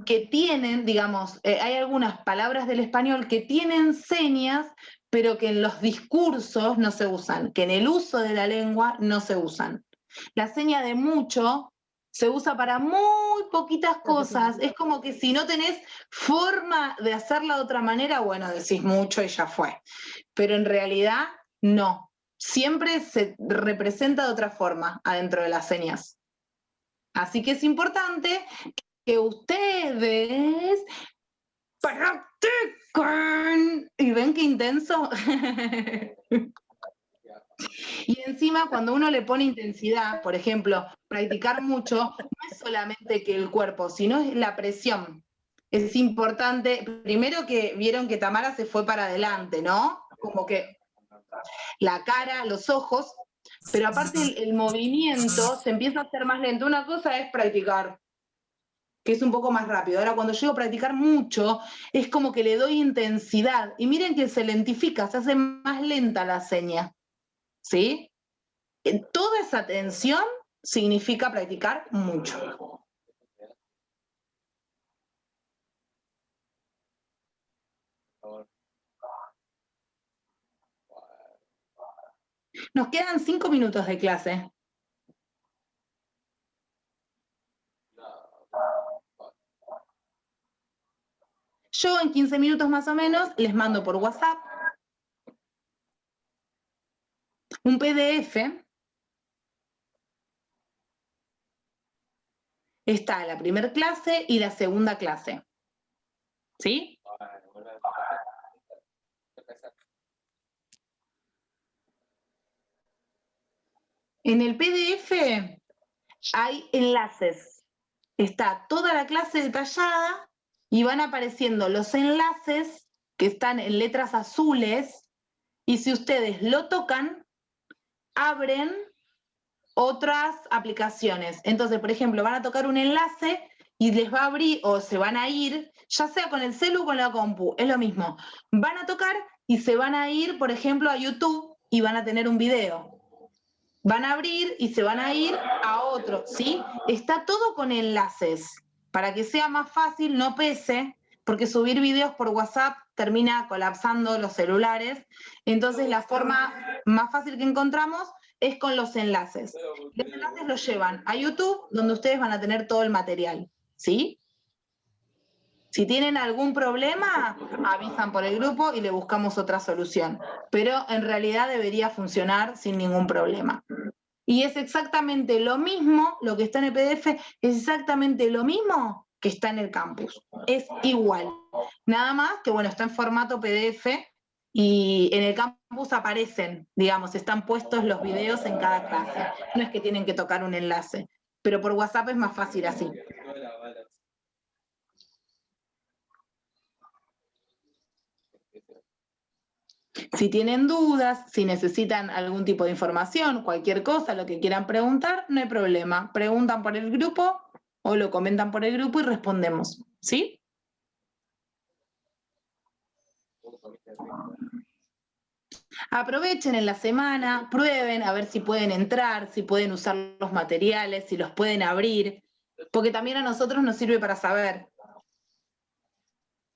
que tienen, digamos, hay algunas palabras del español que tienen señas, pero que en los discursos no se usan, que en el uso de la lengua no se usan. La seña de mucho se usa para muy poquitas cosas, es como que si no tenés forma de hacerla de otra manera, bueno, decís mucho y ya fue. Pero en realidad, no. Siempre se representa de otra forma adentro de las señas. Así que es importante que ustedes practiquen. ¿Y ven qué intenso? Y encima, cuando uno le pone intensidad, por ejemplo, practicar mucho, no es solamente que el cuerpo, sino es la presión. Es importante, primero que vieron que Tamara se fue para adelante, ¿no? Como que la cara, los ojos, pero aparte el movimiento se empieza a hacer más lento. Una cosa es practicar, que es un poco más rápido. Ahora, cuando llego a practicar mucho, es como que le doy intensidad. Y miren que se lentifica, se hace más lenta la seña. ¿Sí? Toda esa tensión significa practicar mucho. Nos quedan 5 minutos de clase. Yo en 15 minutos más o menos les mando por WhatsApp un PDF. Está la primera clase y la segunda clase. ¿Sí? En el PDF hay enlaces. Está toda la clase detallada y van apareciendo los enlaces que están en letras azules y si ustedes lo tocan, abren otras aplicaciones. Entonces, por ejemplo, van a tocar un enlace y les va a abrir, o se van a ir, ya sea con el celu o con la compu, es lo mismo. Van a tocar y se van a ir, por ejemplo, a YouTube y van a tener un video. Van a abrir y se van a ir a otro, ¿sí? Está todo con enlaces, para que sea más fácil, no pese, porque subir videos por WhatsApp termina colapsando los celulares. Entonces, la forma más fácil que encontramos es con los enlaces. Los enlaces los llevan a YouTube, donde ustedes van a tener todo el material, ¿sí? Si tienen algún problema, avisan por el grupo y le buscamos otra solución. Pero en realidad debería funcionar sin ningún problema. Y es exactamente lo mismo, lo que está en el PDF, es exactamente lo mismo que está en el campus. Es igual. Nada más que, bueno, está en formato PDF y en el campus aparecen, digamos, están puestos los videos en cada clase. No es que tienen que tocar un enlace, pero por WhatsApp es más fácil así. Si tienen dudas, si necesitan algún tipo de información, cualquier cosa, lo que quieran preguntar, no hay problema. Preguntan por el grupo o lo comentan por el grupo y respondemos, ¿sí? Aprovechen en la semana, prueben a ver si pueden entrar, si pueden usar los materiales, si los pueden abrir, porque también a nosotros nos sirve para saber.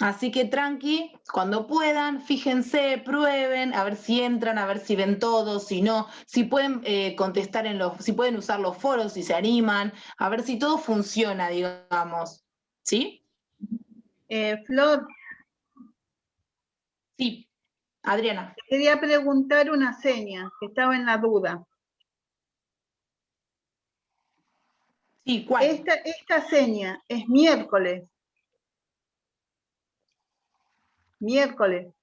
Así que tranqui, cuando puedan, fíjense, prueben, a ver si entran, a ver si ven todo, si no, si pueden contestar si pueden usar los foros, si se animan, a ver si todo funciona, digamos. ¿Sí? Flor, Sí, Adriana. te quería preguntar una seña, que estaba en la duda. Sí, ¿cuál? Esta seña es miércoles. Miércoles.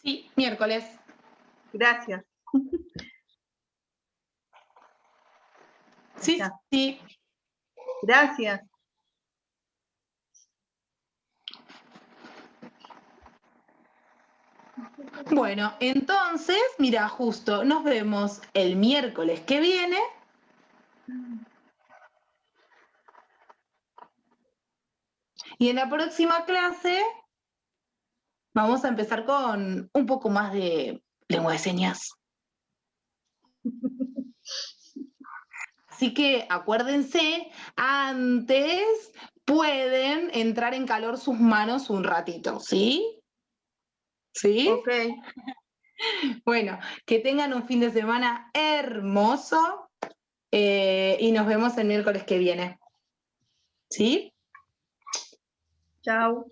Sí, miércoles. Gracias. Sí, Ya. sí. Gracias. Bueno, entonces, mira, justo nos vemos el miércoles que viene. Y en la próxima clase vamos a empezar con un poco más de lengua de señas. Así que acuérdense, antes pueden entrar en calor sus manos un ratito, ¿sí? ¿Sí? Ok. Bueno, que tengan un fin de semana hermoso y nos vemos el miércoles que viene. ¿Sí? Chao.